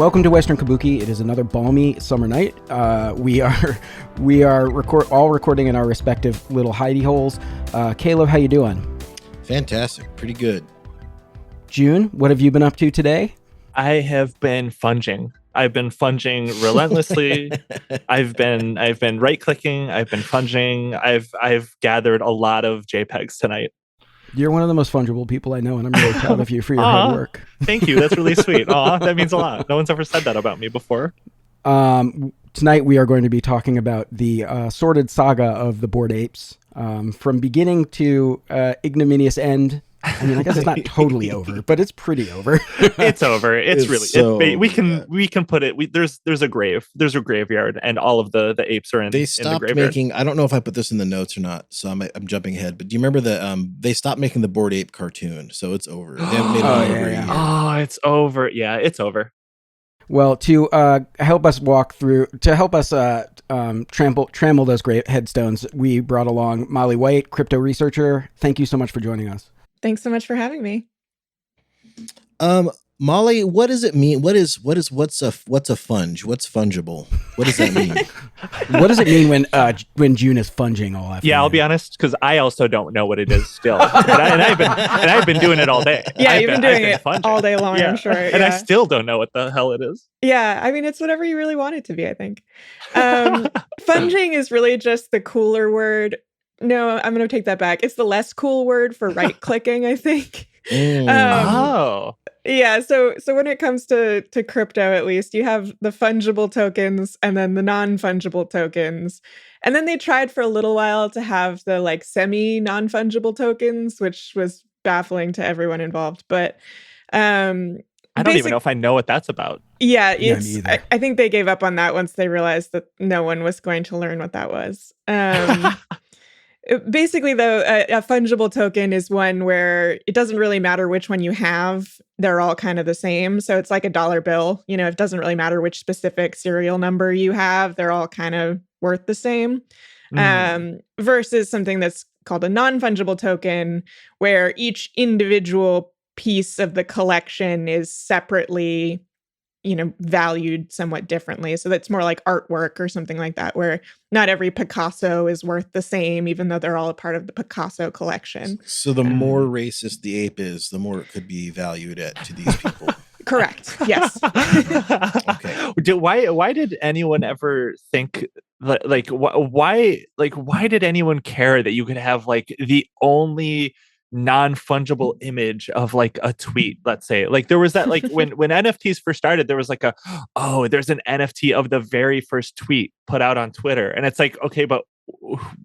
Welcome to Western Kabuki. It is another balmy summer night. We are all recording in our respective little hidey holes. Caleb, how you doing? Fantastic. Pretty good. June, what have you been up to today? I have been funging. I've been funging relentlessly. I've been right clicking. I've been funging. I've gathered a lot of JPEGs tonight. You're one of the most fungible people I know, and I'm really proud of you for your hard work. Thank you. That's really sweet. That means a lot. No one's ever said that about me before. Tonight we are going to be talking about the sordid saga of the Bored Apes, from beginning to ignominious end. I mean, I guess it's not totally over, but it's pretty over. It's over. It's really. So we can put it. There's a grave. There's a graveyard, and all of the apes are in. They stopped in the graveyard. making. I don't know if I put this in the notes or not, so I'm jumping ahead. But do you remember they stopped making the Bored Ape cartoon? So it's over. They haven't made it in over a year. Oh, it's over. Yeah, it's over. Well, to help us trample those great headstones, we brought along Molly White, crypto researcher. Thank you so much for joining us. Thanks so much for having me. Molly, what does it mean? What's a funge? What's fungible? What does that mean? What does it mean when June is funging all afternoon? Yeah, I'll be honest, because I also don't know what it is still, and I've been doing it all day. Yeah, you've been doing it funging all day long. Yeah. I'm sure. And I still don't know what the hell it is. Yeah, I mean, it's whatever you really want it to be, I think. Funging is really just the cooler word. No, I'm going to take that back. It's the less cool word for right-clicking, I think. Yeah, so when it comes to crypto, at least, you have the fungible tokens and then the non-fungible tokens. And then they tried for a little while to have the like semi-non-fungible tokens, which was baffling to everyone involved. But I don't even know if I know what that's about. Yeah, I think they gave up on that once they realized that no one was going to learn what that was. Basically, though, a fungible token is one where it doesn't really matter which one you have. They're all kind of the same. So it's like a dollar bill. You know, it doesn't really matter which specific serial number you have. They're all kind of worth the same. Versus something that's called a non-fungible token, where each individual piece of the collection is separately, valued somewhat differently. So that's more like artwork or something like that, where not every Picasso is worth the same, even though they're all a part of the Picasso collection. So the more racist the ape is, the more it could be valued to these people. Correct. Yes. Okay. Why did anyone ever think why did anyone care that you could have like the only non-fungible image of like a tweet, let's say? Like there was that, like when NFTs first started, there was like there's an NFT of the very first tweet put out on Twitter, and it's like, okay, but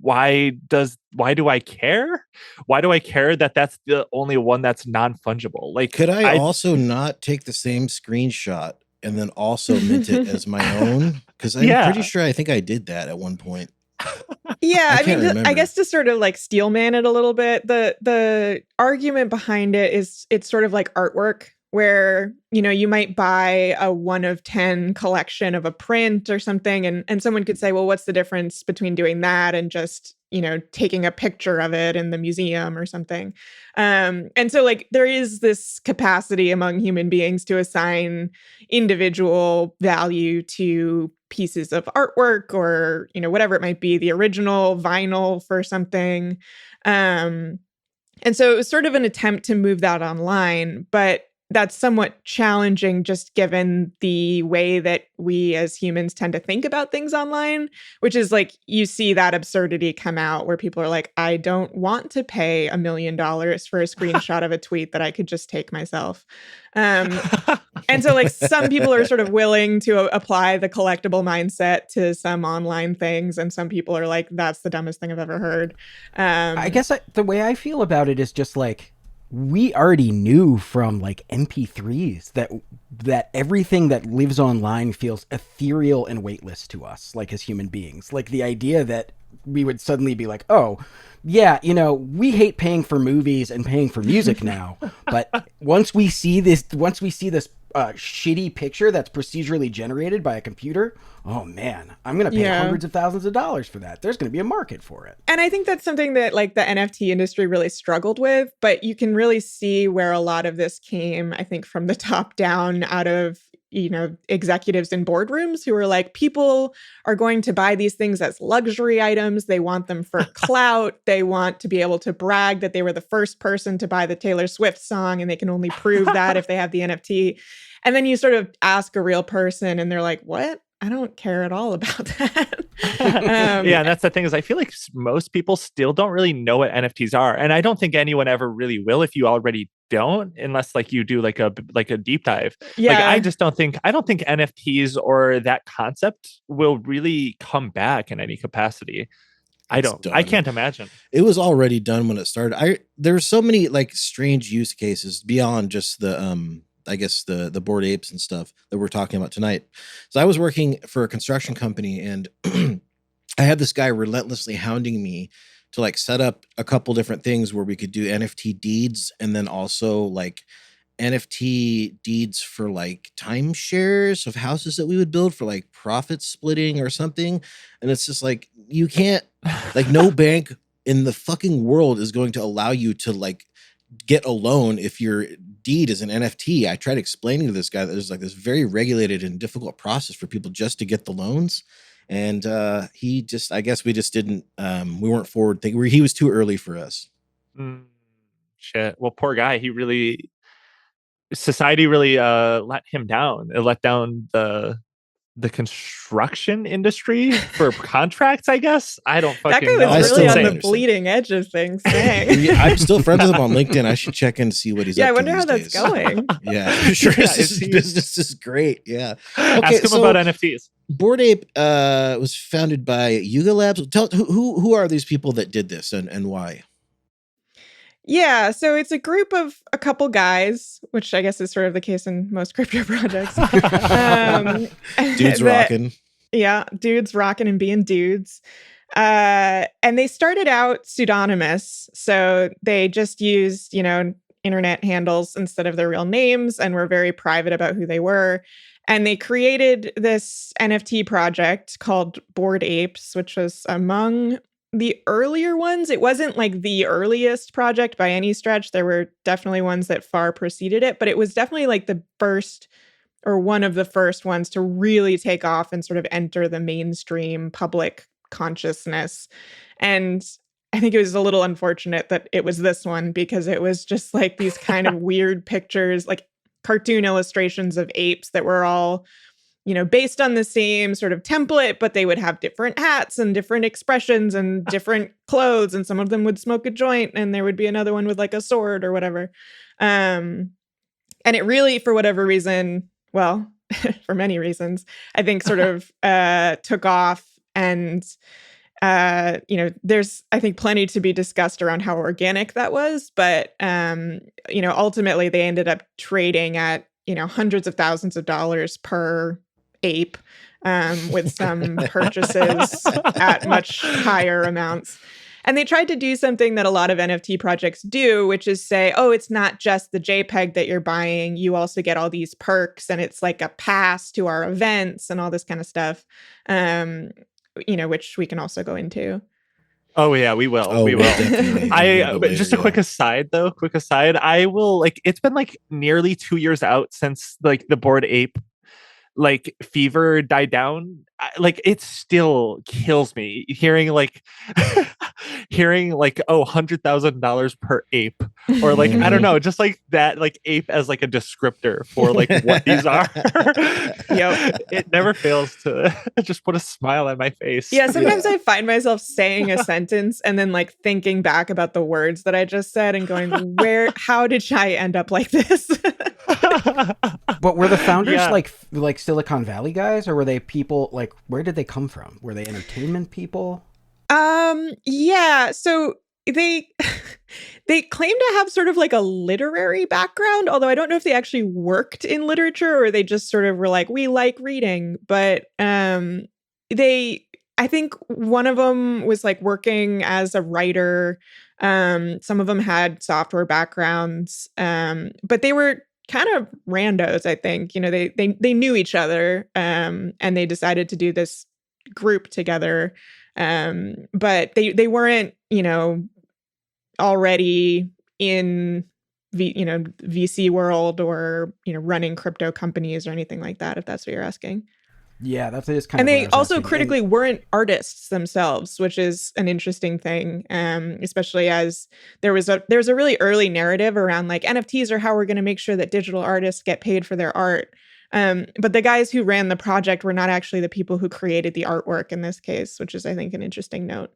why do I care? Why do I care that that's the only one that's non-fungible? Like, could I also not take the same screenshot and then also mint it as my own? Because I'm pretty sure I think I did that at one point. Yeah, I guess to sort of like steelman it a little bit, the argument behind it is it's sort of like artwork, where, you might buy a 1 of 10 collection of a print or something, and someone could say, well, what's the difference between doing that and just, taking a picture of it in the museum or something? And so like there is this capacity among human beings to assign individual value to pieces of artwork or, whatever it might be, the original vinyl for something. And so it was sort of an attempt to move that online, but that's somewhat challenging just given the way that we as humans tend to think about things online, which is like you see that absurdity come out where people are like, I don't want to pay $1 million for a screenshot of a tweet that I could just take myself. And so like some people are sort of willing to apply the collectible mindset to some online things, and some people are like, that's the dumbest thing I've ever heard. I guess the way I feel about it is just like, we already knew from like MP3s that everything that lives online feels ethereal and weightless to us, like as human beings. Like the idea that we would suddenly be like, oh yeah, we hate paying for movies and paying for music now, but once we see this shitty picture that's procedurally generated by a computer, oh man, I'm going to pay hundreds of thousands of dollars for that. There's going to be a market for it. And I think that's something that like the NFT industry really struggled with, but you can really see where a lot of this came, I think, from the top down out of executives in boardrooms who are like, people are going to buy these things as luxury items. They want them for clout. They want to be able to brag that they were the first person to buy the Taylor Swift song, and they can only prove that if they have the NFT. And then you sort of ask a real person and they're like, what? I don't care at all about that. Yeah, and that's the thing is I feel like most people still don't really know what NFTs are. And I don't think anyone ever really will if you already don't, unless like you do like a deep dive. Yeah. Like I don't think NFTs or that concept will really come back in any capacity. I can't imagine. It was already done when it started. There's so many like strange use cases beyond just the I guess the Bored Apes and stuff that we're talking about tonight. So I was working for a construction company, and I had this guy relentlessly hounding me to like set up a couple different things where we could do NFT deeds, and then also like NFT deeds for like timeshares of houses that we would build for like profit splitting or something. And it's just like, you can't, like, no bank in the fucking world is going to allow you to like get a loan if your deed is an NFT. I tried explaining to this guy that there's like this very regulated and difficult process for people just to get the loans. And he just, I guess we just didn't, we weren't forward thinking. He was too early for us. Shit. Well, poor guy. Society really let him down. It let down the construction industry for contracts, I guess. I don't fucking know. That guy was really on the bleeding edge of things. I'm still friends with him on LinkedIn. I should check in and see what he's up to. Yeah, I wonder how that's going. Yeah, for sure. His business is great. Yeah. Okay, ask him about NFTs. Bored Ape was founded by Yuga Labs. Tell who are these people that did this and why? Yeah, so it's a group of a couple guys, which I guess is sort of the case in most crypto projects. Dudes rocking. Yeah, dudes rocking and being dudes. And they started out pseudonymous. So they just used, internet handles instead of their real names, and were very private about who they were. And they created this NFT project called Bored Apes, which was among the earlier ones. It wasn't like the earliest project by any stretch. There were definitely ones that far preceded it, but it was definitely like the first or one of the first ones to really take off and sort of enter the mainstream public consciousness. And I think it was a little unfortunate that it was this one, because it was just like these kind of weird pictures, like cartoon illustrations of apes that were all, based on the same sort of template, but they would have different hats and different expressions and different clothes. And some of them would smoke a joint, and there would be another one with like a sword or whatever. And it really, for whatever reason, well, for many reasons, I think sort of took off. And, there's, I think, plenty to be discussed around how organic that was. But, ultimately they ended up trading at, hundreds of thousands of dollars per ape, with some purchases at much higher amounts. And they tried to do something that a lot of NFT projects do, which is say, oh, it's not just the JPEG that you're buying. You also get all these perks, and it's like a pass to our events and all this kind of stuff, which we can also go into. Oh yeah, we will. Oh, we will. Just a quick aside. I will, like, it's been like nearly 2 years out since like the Bored Ape like fever died down. It still kills me hearing like $100,000 per ape, or like I don't know, just like that, like ape as like a descriptor for like what these are. It never fails to just put a smile on my face. Yeah, sometimes I find myself saying a sentence and then like thinking back about the words that I just said and going, how did I end up like this? But were the founders like Silicon Valley guys, or were they people like, where did they come from? Were they entertainment people? Yeah. So they claim to have sort of like a literary background, although I don't know if they actually worked in literature or they just sort of were like, we like reading. But I think one of them was like working as a writer. Some of them had software backgrounds, but they were kind of randos, I think. They knew each other, and they decided to do this group together. But they weren't, already in VC world or, running crypto companies or anything like that, if that's what you're asking. Yeah, that's just kind and of. And they also critically weren't artists themselves, which is an interesting thing, especially as there's a really early narrative around like NFTs are how we're going to make sure that digital artists get paid for their art. But the guys who ran the project were not actually the people who created the artwork in this case, which is, I think, an interesting note.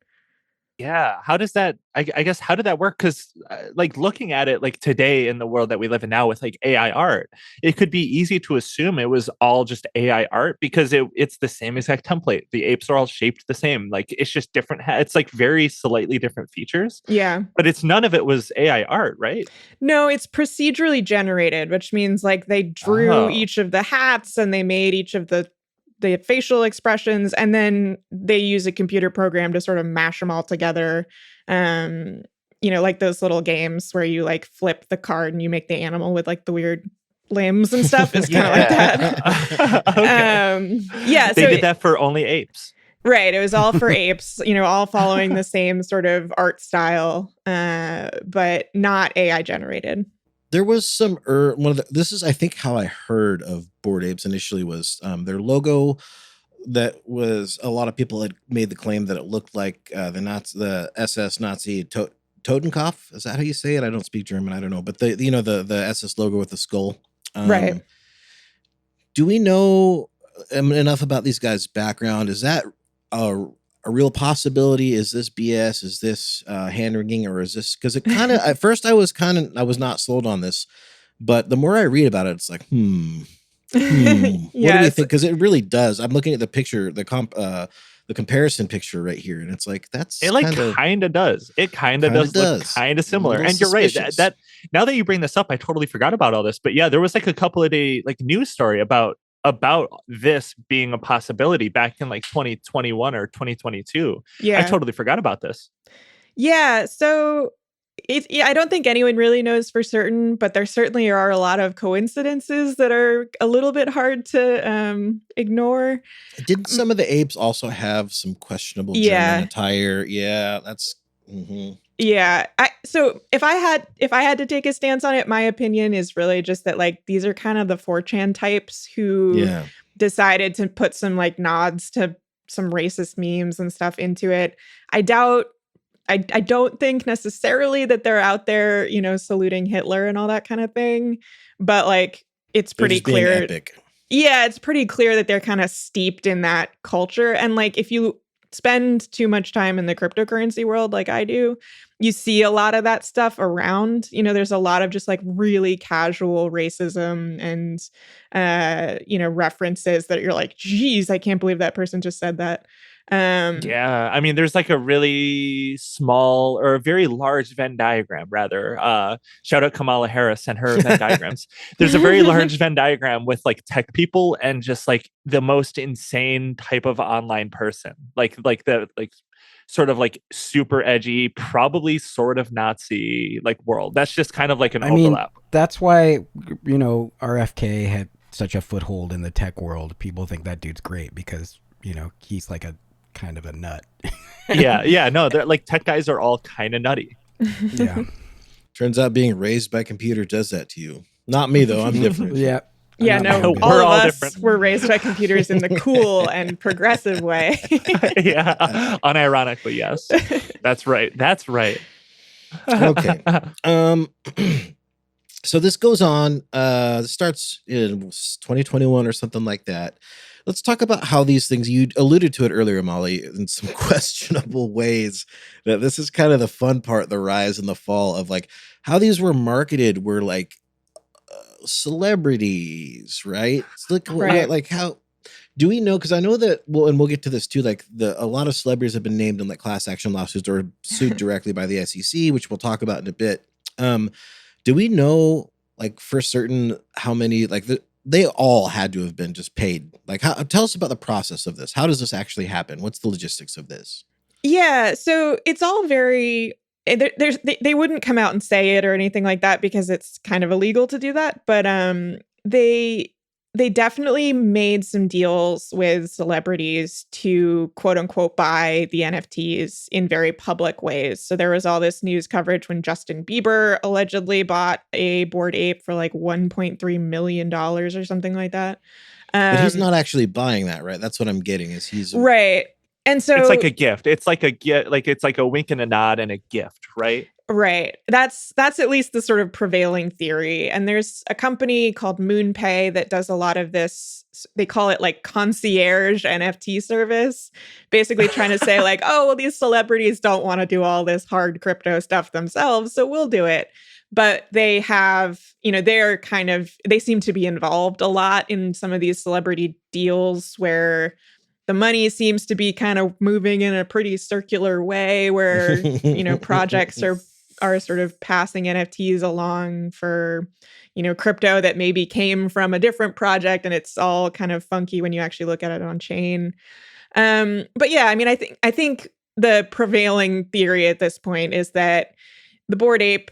Yeah. How does that, I guess, how did that work? Because like looking at it like today in the world that we live in now with like AI art, it could be easy to assume it was all just AI art because it's the same exact template. The apes are all shaped the same. Like it's just different. It's like very slightly different features. Yeah. But it's none of it was AI art, right? No, it's procedurally generated, which means like they drew each of the hats and they made each of the facial expressions, and then they use a computer program to sort of mash them all together. Like those little games where you like flip the card and you make the animal with like the weird limbs and stuff. It's kind of like that. Okay. They did that for only apes. Right. It was all for apes, all following the same sort of art style, but not AI generated. There was some this is, I think, how I heard of Bored Apes initially was their logo. That was, a lot of people had made the claim that it looked like the SS Nazi Totenkopf. Is that how you say it? I don't speak German. I don't know, but the SS logo with the skull. Right. Do we know enough about these guys' background? Is that a real possibility? Is this BS? Is this hand wringing, or is this, because it kind of, at first I was not sold on this, but the more I read about it, it's like, what do we think? Because it really does. I'm looking at the picture, the comparison picture right here, and it's like, it like kind of does. It kind of does look kind of similar. And you're right. That now that you bring this up, I totally forgot about all this. But yeah, there was like a couple of day like news story about this being a possibility back in like 2021 or 2022. Yeah. I totally forgot about this. Yeah. So I don't think anyone really knows for certain, but there certainly are a lot of coincidences that are a little bit hard to ignore. Didn't some of the apes also have some questionable German attire? Yeah, that's... Mm-hmm. Yeah. So if I had to take a stance on it, my opinion is really just that like these are kind of the 4chan types who decided to put some like nods to some racist memes and stuff into it. I don't think necessarily that they're out there, saluting Hitler and all that kind of thing, but like it's pretty clear. Epic. Yeah, it's pretty clear that they're kind of steeped in that culture, and like if you spend too much time in the cryptocurrency world like I do, you see a lot of that stuff around. There's a lot of just like really casual racism and references that you're like, geez, I can't believe that person just said that. Yeah, I mean, there's like a really small or a very large Venn diagram, rather. Shout out Kamala Harris and her Venn diagrams. There's a very large Venn diagram with like tech people and just like the most insane type of online person, like sort of like super edgy, probably sort of Nazi like world. That's just kind of like an overlap. That's why RFK had such a foothold in the tech world. People think that dude's great because he's like a kind of a nut. No, they're like tech guys are all kind of nutty. Yeah. Turns out being raised by computers does that to you. Not me though. I'm different. Yeah, no, we're all of us different. were raised by computers in the cool and progressive way. Yeah, unironically, yes. That's right. Okay. So this goes on. This starts in 2021 or something like that. Let's talk about how these things, you alluded to it earlier, Molly, in some questionable ways, that this is kind of the fun part, the rise and the fall of like how these were marketed were like celebrities, right? It's like, right. Like how do we know? Because I know that, well, and we'll get to this too, like a lot of celebrities have been named in like class action lawsuits or sued directly by the SEC, which we'll talk about in a bit. Do we know like for certain how many, like they all had to have been just paid? Like, tell us about the process of this. How does this actually happen? What's the logistics of this? Yeah, so it's all very. They wouldn't come out and say it or anything like that because it's kind of illegal to do that. But they definitely made some deals with celebrities to quote unquote buy the NFTs in very public ways. So there was all this news coverage when Justin Bieber allegedly bought a Bored Ape for like $1.3 million or something like that. But he's not actually buying that, right? That's what I'm getting is he's right. And so it's like a gift. It's like a gift, like it's like a wink and a nod and a gift, right? Right. That's at least the sort of prevailing theory. And there's a company called MoonPay that does a lot of this. They call it like concierge NFT service, basically trying to say like, oh, well, these celebrities don't want to do all this hard crypto stuff themselves, so we'll do it. But they have, they seem to be involved a lot in some of these celebrity deals where the money seems to be kind of moving in a pretty circular way where, projects are sort of passing NFTs along for, crypto that maybe came from a different project, and it's all kind of funky when you actually look at it on chain. But yeah, I mean, I think the prevailing theory at this point is that the Bored Ape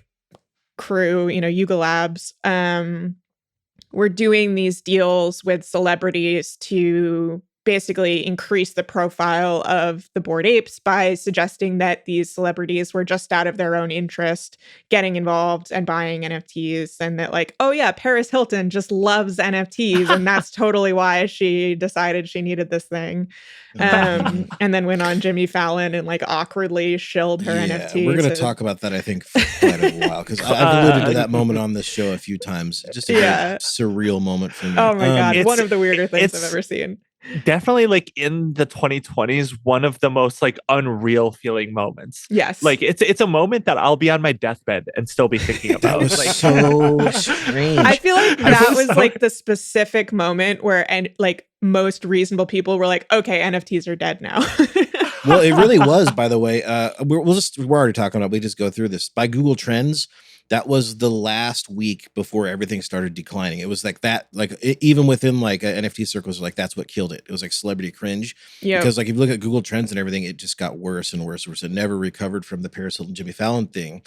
crew, Yuga Labs, were doing these deals with celebrities to basically increase the profile of the Bored Apes by suggesting that these celebrities were just out of their own interest getting involved and buying NFTs, and that like, oh yeah, Paris Hilton just loves NFTs and that's totally why she decided she needed this thing. And then went on Jimmy Fallon and like awkwardly shilled her NFT. We're going to talk about that, I think, for quite a while, because I've alluded to that moment on this show a few times. Just a very surreal moment for me. Oh my God. One of the weirder things I've ever seen. Definitely like in the 2020s, one of the most like unreal feeling moments. Yes. Like it's a moment that I'll be on my deathbed and still be thinking about. That was like, so strange. I feel like that was like the specific moment where like most reasonable people were like, okay, NFTs are dead now. Well, it really was, by the way. We're already talking about, we just go through this by Google Trends. That was the last week before everything started declining. It was like that, even within like NFT circles, like that's what killed it. It was like celebrity cringe. Yeah. Because like if you look at Google Trends and everything, it just got worse and worse and worse. It never recovered from the Paris Hilton Jimmy Fallon thing.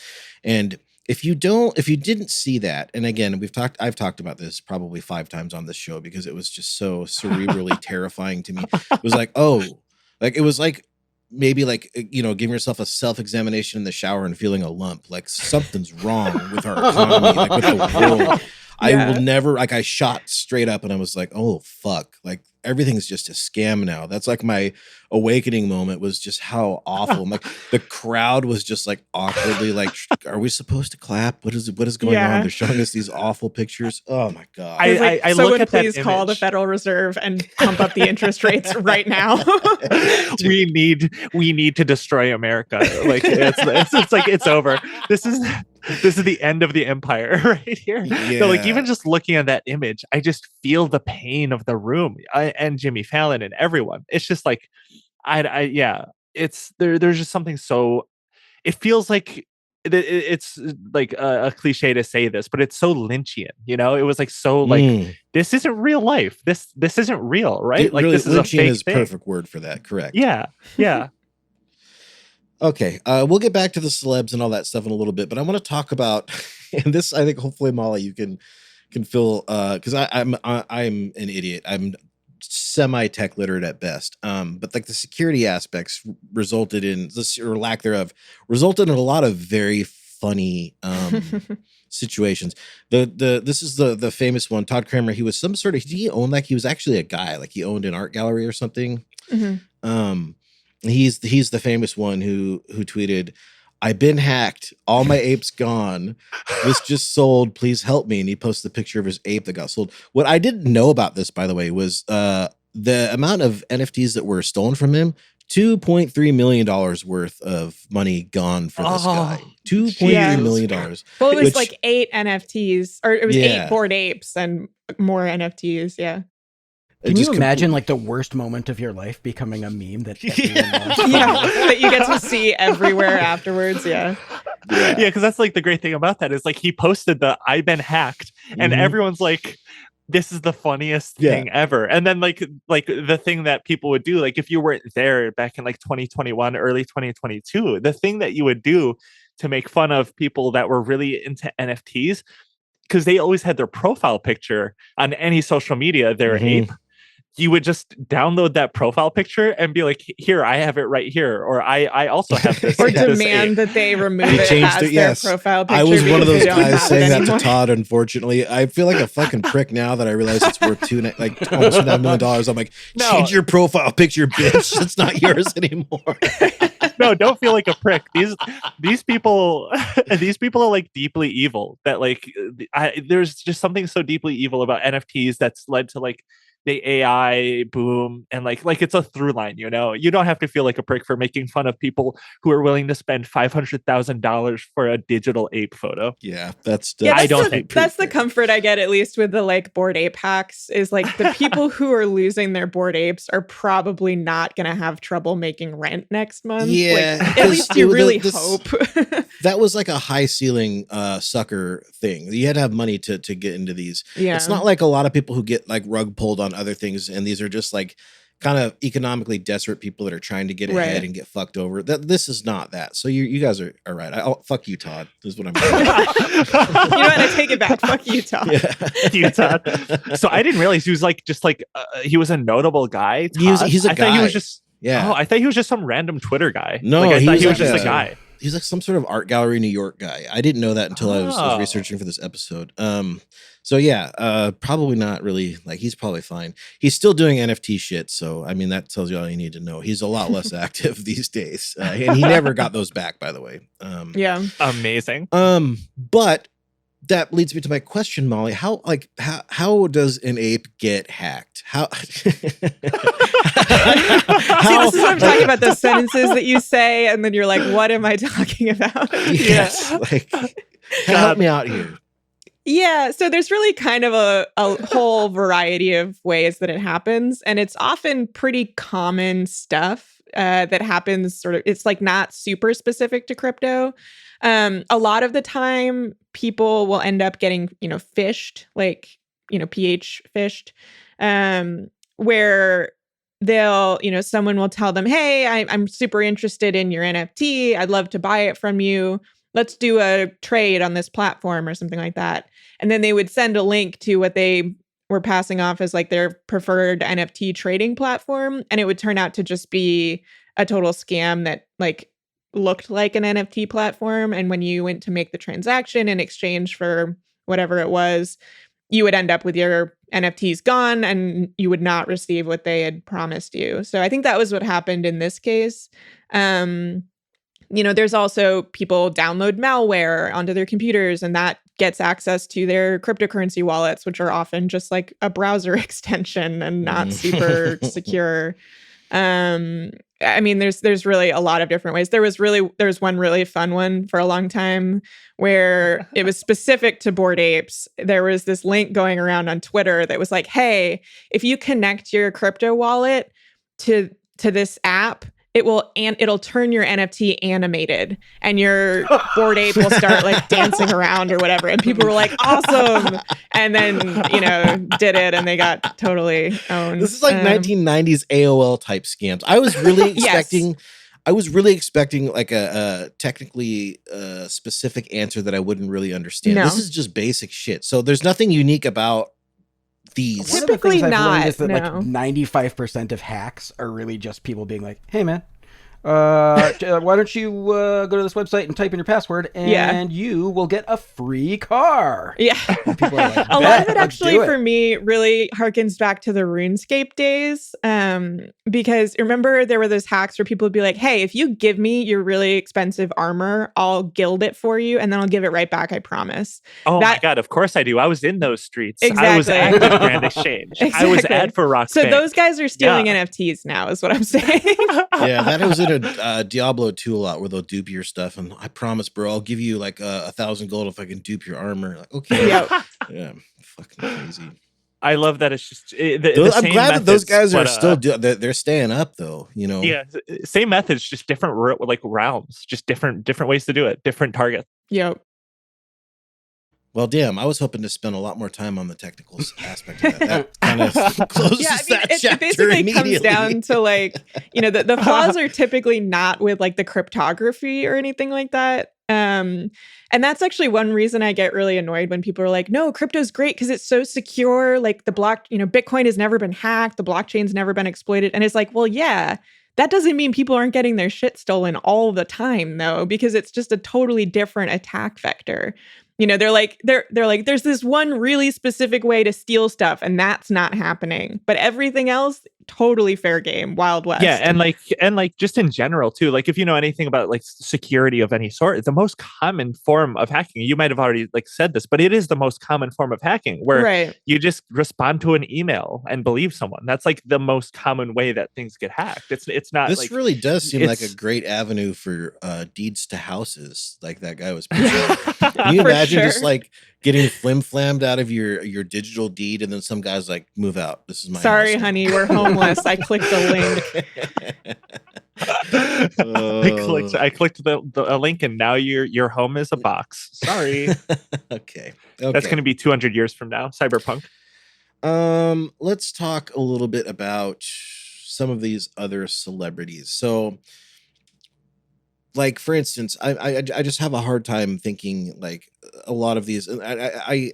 And if you didn't see that, and again, I've talked about this probably 5 times on this show because it was just so cerebrally terrifying to me. It was like, it was like, maybe like, giving yourself a self-examination in the shower and feeling a lump, like something's wrong with our economy, like with the world. I will never, like, I shot straight up and I was like, oh fuck, like everything's just a scam now. That's like my awakening moment, was just how awful. Like the crowd was just like awkwardly like, are we supposed to clap? What is going on? They're showing us these awful pictures. Oh my God. I look at please that call the Federal Reserve and pump up the interest rates right now. we need to destroy America. Like it's like it's over. This is the end of the empire right here. Yeah. So like even just looking at that image, I just feel the pain of the room and Jimmy Fallon and everyone. It's just like it's there's just something so, it feels like it's like a cliche to say this, but it's so Lynchian, it was like so like this isn't real life. This isn't real, right? Like really, this is Lynchian a fake is thing. Perfect word for that. Correct. Yeah. Okay, we'll get back to the celebs and all that stuff in a little bit, but I want to talk about, and this, I think, hopefully, Molly, you can feel, because I'm an idiot. I'm semi-tech literate at best, but like the security aspects resulted in this, or lack thereof, resulted in a lot of very funny situations. This is the famous one. Todd Kramer. He was some sort of, he was actually a guy, like he owned an art gallery or something. He's the famous one who tweeted, "I've been hacked. All my apes gone. This just sold. Please help me." And he posted the picture of his ape that got sold. What I didn't know about this, by the way, was the amount of NFTs that were stolen from him. $2.3 million worth of money gone for this guy. $2.3 million. Well, it was like 8 NFTs, or it was 8 Bored Apes and more NFTs. Yeah. Can you imagine like the worst moment of your life becoming a meme that everyone loves? That you get to see everywhere afterwards? Yeah, because that's like the great thing about that is like he posted the "I've been hacked" and everyone's like, this is the funniest thing ever. And then like the thing that people would do, like if you weren't there back in like 2021, early 2022, the thing that you would do to make fun of people that were really into NFTs, because they always had their profile picture on any social media, their ape. You would just download that profile picture and be like, here, I have it right here. Or I also have this. Or demand that they remove it as their profile picture. I was one of those guys saying that to Todd, unfortunately. I feel like a fucking prick now that I realize it's worth almost $2.5 million. I'm like, change your profile picture, bitch. It's not yours anymore. No, don't feel like a prick. These people are like deeply evil. That like there's just something so deeply evil about NFTs that's led to like the AI boom, and like it's a through line. You don't have to feel like a prick for making fun of people who are willing to spend $500,000 for a digital ape photo. Yeah, that's the comfort I get, at least with the like Bored Ape hacks, is like the people who are losing their Bored Apes are probably not going to have trouble making rent next month. Yeah, like, at least you really hope. That was like a high ceiling sucker thing. You had to have money to get into these. Yeah. It's not like a lot of people who get like rug pulled on other things, and these are just like kind of economically desperate people that are trying to get ahead and get fucked over. This is not that. So you guys are right. Fuck you, Todd. This is what I'm doing. You know what? I take it back. Fuck you, Todd. Yeah. Fuck you, Todd. So I didn't realize he was like he was a notable guy. Todd. He's a guy. Thought he was just I thought he was just some random Twitter guy. No, I thought he was just a guy. He's like some sort of art gallery New York guy. I didn't know that until I was researching for this episode. So yeah, probably not really. Like, he's probably fine. He's still doing NFT shit. So I mean, that tells you all you need to know. He's a lot less active these days, and he never got those back, by the way. Yeah, amazing. But that leads me to my question, Molly. How does an ape get hacked? How? See, this is what I'm talking about. Those sentences that you say, and then you're like, "What am I talking about?" Yes, like, help me out here. Yeah, so there's really kind of a whole variety of ways that it happens, and it's often pretty common stuff that happens. Sort of, it's like not super specific to crypto. A lot of the time, people will end up getting, phished, like, pH phished, where they'll, someone will tell them, "Hey, I'm super interested in your NFT. I'd love to buy it from you. Let's do a trade on this platform," or something like that. And then they would send a link to what they were passing off as like their preferred NFT trading platform. And it would turn out to just be a total scam that like looked like an NFT platform. And when you went to make the transaction in exchange for whatever it was, you would end up with your NFTs gone and you would not receive what they had promised you. So I think that was what happened in this case. There's also people download malware onto their computers, and that gets access to their cryptocurrency wallets, which are often just like a browser extension and not super secure. I mean, there's really a lot of different ways. There's one really fun one for a long time where it was specific to Bored Apes. There was this link going around on Twitter that was like, "Hey, if you connect your crypto wallet to this app, it'll turn your NFT animated, and your Bored Ape will start like dancing around or whatever." And people were like, "Awesome!" And then did it, and they got totally owned. This is like 1990s AOL type scams. I was really expecting. I was really expecting like a technically specific answer that I wouldn't really understand. No. This is just basic shit. So there's nothing unique about these. Typically One of the things I've learned is that no. like 95% of hacks are really just people being like, "Hey man, why don't you go to this website and type in your password, and you will get a free car." Yeah. And people are like, a lot of it actually for me really harkens back to the RuneScape days, because remember there were those hacks where people would be like, "Hey, if you give me your really expensive armor, I'll gild it for you, and then I'll give it right back, I promise." My God, of course I do. I was in those streets. Exactly. I was at the Grand Exchange. Exactly. I was at for Rock So Bank. those guys are stealing NFTs now, is what I'm saying. Yeah, that was in a Diablo 2 a lot, where they'll dupe your stuff, and I promise, bro, I'll give you like 1,000 gold if I can dupe your armor. Like, okay. Yeah, fucking crazy. I love that it's just I'm glad that those guys are still they're staying up though, Yeah, same methods, just different like realms, just different ways to do it, different targets. Yep. Well, damn, I was hoping to spend a lot more time on the technical aspect of that. That kind of closes that chapter. It basically comes down to like, the flaws are typically not with like the cryptography or anything like that. And that's actually one reason I get really annoyed when people are like, no, crypto's great because it's so secure. Like Bitcoin has never been hacked. The blockchain's never been exploited. And it's like, well, yeah, that doesn't mean people aren't getting their shit stolen all the time, though, because it's just a totally different attack vector. They're like, there's this one really specific way to steal stuff, and that's not happening. But everything else, totally fair game, Wild West. Yeah, and just in general too, like if you know anything about like security of any sort, the most common form of hacking, you might have already like said this, but it is the most common form of hacking where you just respond to an email and believe someone. That's like the most common way that things get hacked. It's not. This really does seem like a great avenue for deeds to houses, like that guy was pitching. Can you imagine just like getting flim-flammed out of your digital deed, and then some guy's like, move out. This is my Sorry, house. honey, we're homeless. I clicked the link. I clicked the link, and now your home is a box. Sorry. Okay. That's going to be 200 years from now. Cyberpunk. Let's talk a little bit about some of these other celebrities. So, like, for instance, I just have a hard time thinking like a lot of these. And I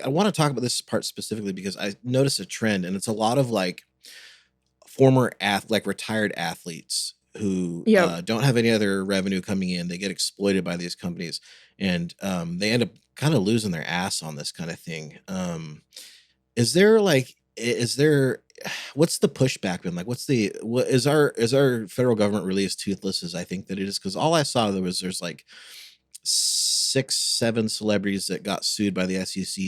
want to talk about this part specifically because I noticed a trend, and it's a lot of like former retired athletes who don't have any other revenue coming in. They get exploited by these companies, and they end up kind of losing their ass on this kind of thing. What's the pushback been like? What is our federal government really as toothless as I think that it is? Because all I saw there's like 6-7 celebrities that got sued by the SEC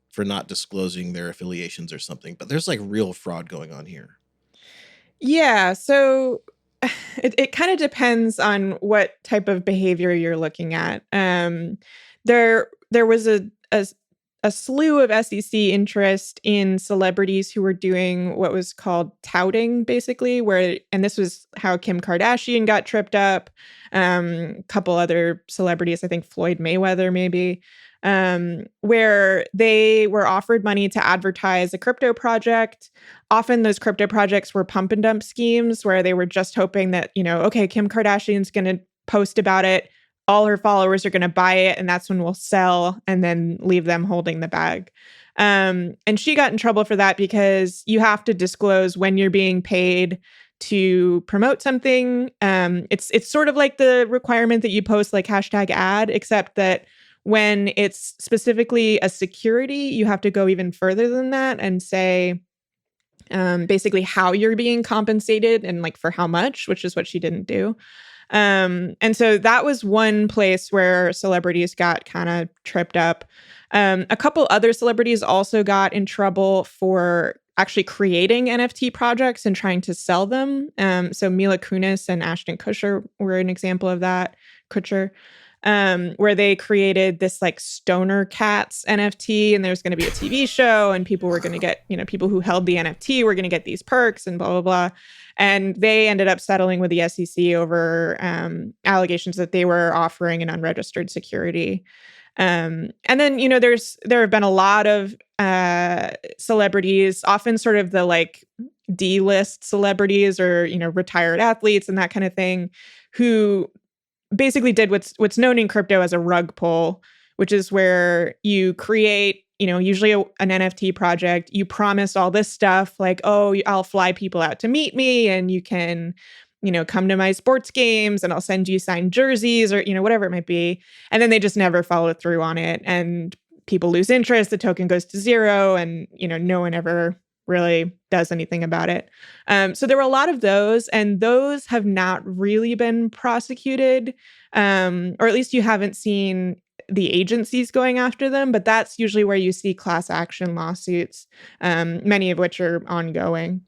for not disclosing their affiliations or something, but there's like real fraud going on here. Yeah, so it kind of depends on what type of behavior you're looking at. There was a slew of SEC interest in celebrities who were doing what was called touting, basically, and this was how Kim Kardashian got tripped up, a couple other celebrities, I think Floyd Mayweather maybe, where they were offered money to advertise a crypto project. Often those crypto projects were pump and dump schemes where they were just hoping that, okay, Kim Kardashian's going to post about it. All her followers are going to buy it, and that's when we'll sell and then leave them holding the bag. And she got in trouble for that because you have to disclose when you're being paid to promote something. It's sort of like the requirement that you post like #ad, except that when it's specifically a security, you have to go even further than that and say basically how you're being compensated and like for how much, which is what she didn't do. And so that was one place where celebrities got kind of tripped up. A couple other celebrities also got in trouble for actually creating NFT projects and trying to sell them. So Mila Kunis and Ashton Kutcher were an example of that. Where they created this like Stoner Cats NFT, and there's going to be a TV show, and people were going to get, people who held the NFT were going to get these perks and blah, blah, blah. And they ended up settling with the SEC over allegations that they were offering an unregistered security. And then, there have been a lot of celebrities, often sort of the like D-list celebrities or, retired athletes and that kind of thing, who basically did what's known in crypto as a rug pull, which is where you create, usually an NFT project. You promise all this stuff like, oh, I'll fly people out to meet me, and you can, come to my sports games, and I'll send you signed jerseys or, whatever it might be. And then they just never follow through on it, and people lose interest. The token goes to zero, and, no one ever really does anything about it. So there were a lot of those, and those have not really been prosecuted, or at least you haven't seen the agencies going after them, but that's usually where you see class action lawsuits, many of which are ongoing.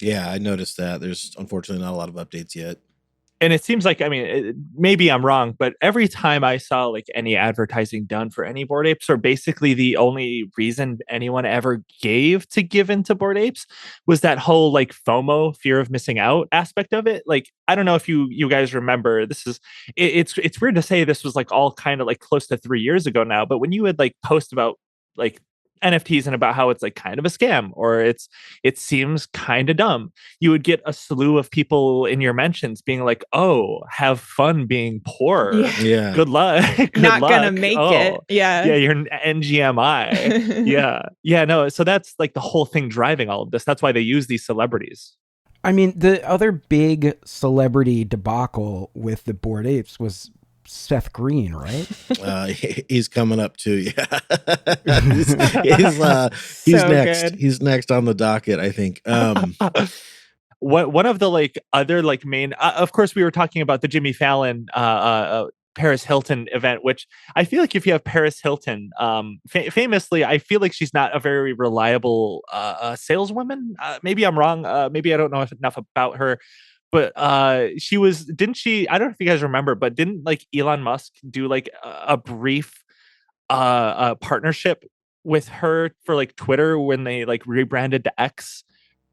Yeah, I noticed that. There's unfortunately not a lot of updates yet. And it seems like, maybe I'm wrong, but every time I saw like any advertising done for any Bored Apes, or basically the only reason anyone ever gave to give into Bored Apes was that whole like FOMO, fear of missing out aspect of it. Like, I don't know if you guys remember, it's weird to say this was like all kind of like close to 3 years ago now, but when you would like post about like NFTs and about how it's like kind of a scam, or it seems kind of dumb, you would get a slew of people in your mentions being like, "Oh, have fun being poor. Yeah. Good luck. Good Not luck. gonna make it. Yeah. Yeah, you're an NGMI." Yeah, no. So that's like the whole thing driving all of this. That's why they use these celebrities. I mean, the other big celebrity debacle with the Bored Apes was Seth Green, right? He's coming up too. Yeah, he's So next. good. He's next on the docket, I think. One of the like other like main, of course, we were talking about the Jimmy Fallon, Paris Hilton event, which I feel like if you have Paris Hilton, famously, I feel like she's not a very reliable saleswoman. Maybe I'm wrong. Maybe I don't know enough about her. But didn't she, I don't know if you guys remember, but didn't like Elon Musk do like a brief partnership with her for like Twitter when they like rebranded to X?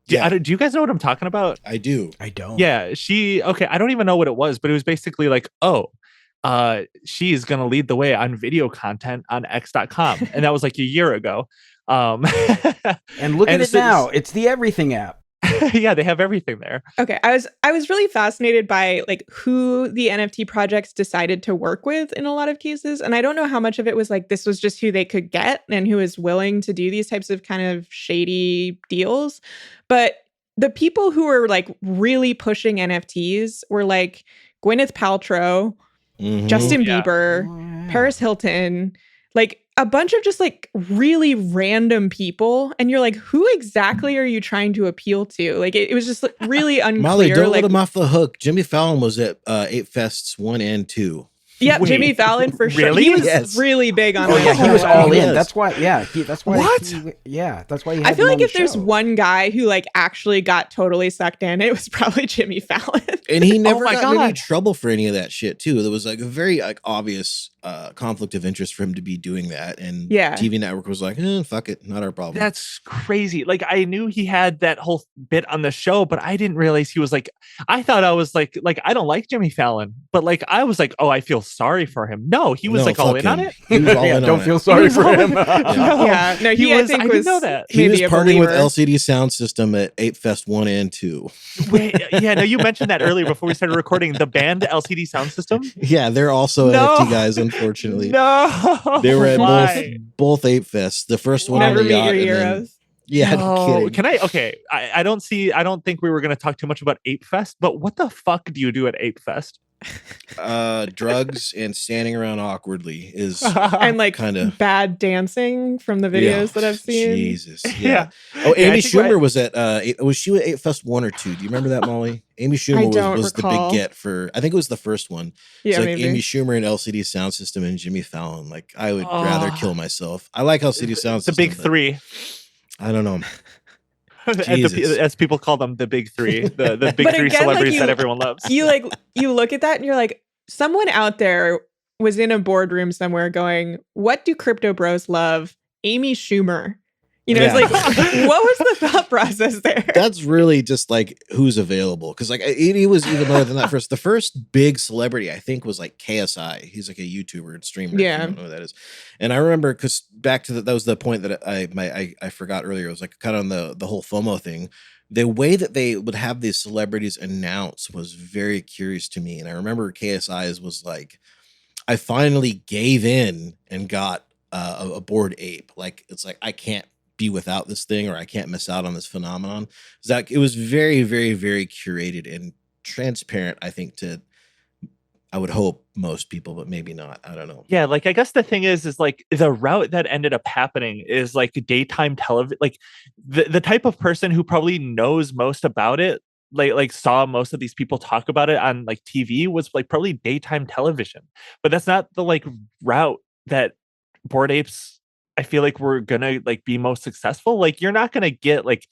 Do you guys know what I'm talking about? I do. I don't. Yeah, okay, I don't even know what it was, but it was basically like, she's gonna lead the way on video content on X.com. And that was like a year ago. And look at it now. It's the everything app. Yeah, they have everything there. Okay, I was really fascinated by like who the NFT projects decided to work with in a lot of cases, and I don't know how much of it was like this was just who they could get and who is willing to do these types of kind of shady deals. But the people who were like really pushing NFTs were like Gwyneth Paltrow, Justin Bieber, Paris Hilton, like a bunch of just like really random people, and you're like, who exactly are you trying to appeal to? Like it was just like, really unclear. Molly, don't like, let him off the hook. Jimmy Fallon was at 8 Fests 1 and 2. Yeah, Jimmy Fallon for sure. Really? He was really big on. Oh yeah, he was all in. Yes. That's why. Yeah, that's why. What? That's why. He I had feel him like on if the there's show. one guy who like actually got totally sucked in, it was probably Jimmy Fallon. And he never my got in any God. trouble for any of that shit too. There was like a very like obvious conflict of interest for him to be doing that, and Yeah. TV network was like, fuck it, not our problem. That's crazy. Like I knew he had that whole bit on the show, but I didn't realize he was like, I thought I was like I don't like Jimmy Fallon, but like I was like, oh, I feel sorry for him. No, he was No, like all fuck in on him. it. He was all in Don't on feel it. sorry for all him. in- Yeah, no, he I think I was didn't know that. He was maybe a partying with believer. LCD Sound System at 8 Fest 1 and 2. Wait, yeah, no, you mentioned that earlier before we started recording. The band LCD Sound System. Yeah, they're also No. NFT guys, unfortunately. No, They were at Why? both 8 Fests. The first one Never on the meet yacht. your and then- heroes. yeah, No. no kidding. Can I? Okay, I don't think we were going to talk too much about Ape Fest, but what the fuck do you do at Ape Fest? Drugs and standing around awkwardly is And like kinda- bad dancing from the videos that I've seen. Jesus. Yeah. Oh, Yeah, I Amy think Schumer was at was she at 8 Fest 1 or 2? Do you remember that, Molly? Amy Schumer don't was the recall. big get for, I think it was the first one. Yeah, It's like maybe. Amy Schumer and LCD Sound System and Jimmy Fallon. Like I would Oh. rather kill myself. I like LCD Sound The System. big but three. I don't know. As people call them, the big three, the big But three again, like, celebrities you- that everyone loves. You look at that and you're like, someone out there was in a boardroom somewhere going, what do crypto bros love? Amy Schumer. You know, Yeah. it's like, what was the thought process there? That's really just like who's available. Because like he was even lower than that first. The first big celebrity I think was like KSI. He's like a YouTuber and streamer. Yeah. If you don't know who that is. And I remember because back to that was the point that I forgot earlier. It was like kind of on the whole FOMO thing. The way that they would have these celebrities announce was very curious to me. And I remember KSI's was like, I finally gave in and got a Bored Ape. Like it's like I can't be without this thing, or I can't miss out on this phenomenon. Zach, it was very, very, very curated and transparent, I think, to I would hope most people, but maybe not. I don't know. Yeah, like I guess the thing is like the route that ended up happening is like daytime television, like the type of person who probably knows most about it, like saw most of these people talk about it on like TV, was like probably daytime television. But that's not the like route that Bored Apes, I feel like we're gonna like be most successful. Like you're not gonna get like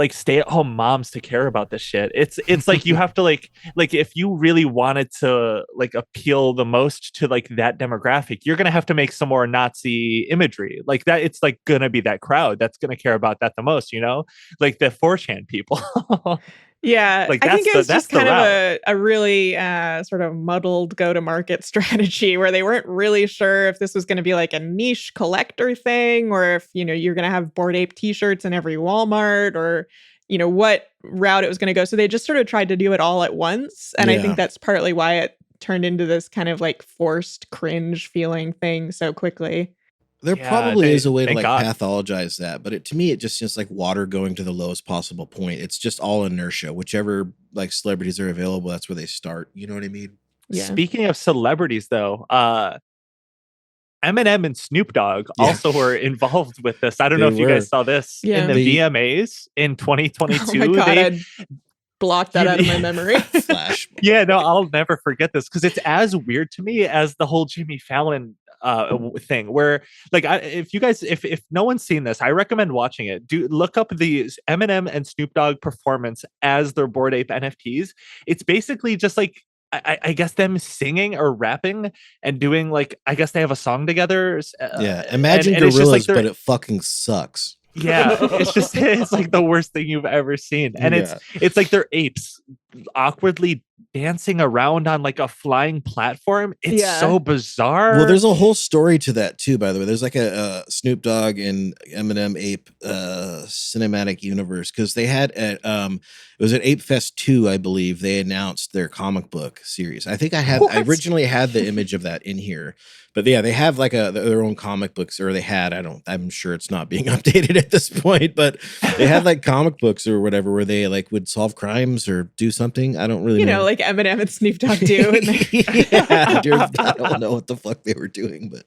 stay-at-home moms to care about this shit. It's like you have to like if you really wanted to like appeal the most to like that demographic, you're gonna have to make some more Nazi imagery like that. It's like gonna be that crowd that's gonna care about that the most, you know, like the 4chan people. Yeah, Like, I think it was just kind of route. a really sort of muddled go-to-market strategy where they weren't really sure if this was going to be like a niche collector thing, or if, you're going to have Bored Ape t-shirts in every Walmart, or, what route it was going to go. So they just sort of tried to do it all at once. And I think that's partly why it turned into this kind of like forced cringe feeling thing so quickly. There probably is a way to like pathologize that, but to me, it just seems like water going to the lowest possible point. It's just all inertia. Whichever like celebrities are available, that's where they start. You know what I mean? Yeah. Speaking of celebrities, though, Eminem and Snoop Dogg also were involved with this. I don't know if you guys saw this in the VMAs in 2022. Oh my God, I blocked that out of my memory. Flash. Yeah, no, I'll never forget this because it's as weird to me as the whole Jimmy Fallon thing, where like if no one's seen this, I recommend watching it. Do look up the Eminem and Snoop Dogg performance as their Bored Ape NFTs. It's basically just like I guess them singing or rapping and doing like, I guess they have a song together. Imagine Gorillas, but it fucking sucks. Yeah, it's like the worst thing you've ever seen, and it's like they're apes awkwardly dancing around on like a flying platform. It's so bizarre. Well, there's a whole story to that too, by the way. There's like a Snoop Dogg and Eminem ape cinematic universe, because they had at it was at Ape Fest 2, I believe. They announced their comic book series. I think I originally had the image of that in here. But yeah, they have like their own comic books, or they had, I'm sure it's not being updated at this point, but they had like comic books or whatever where they like would solve crimes or do something. I don't really know. Like Eminem and Snoop Dogg do. I don't know what the fuck they were doing, but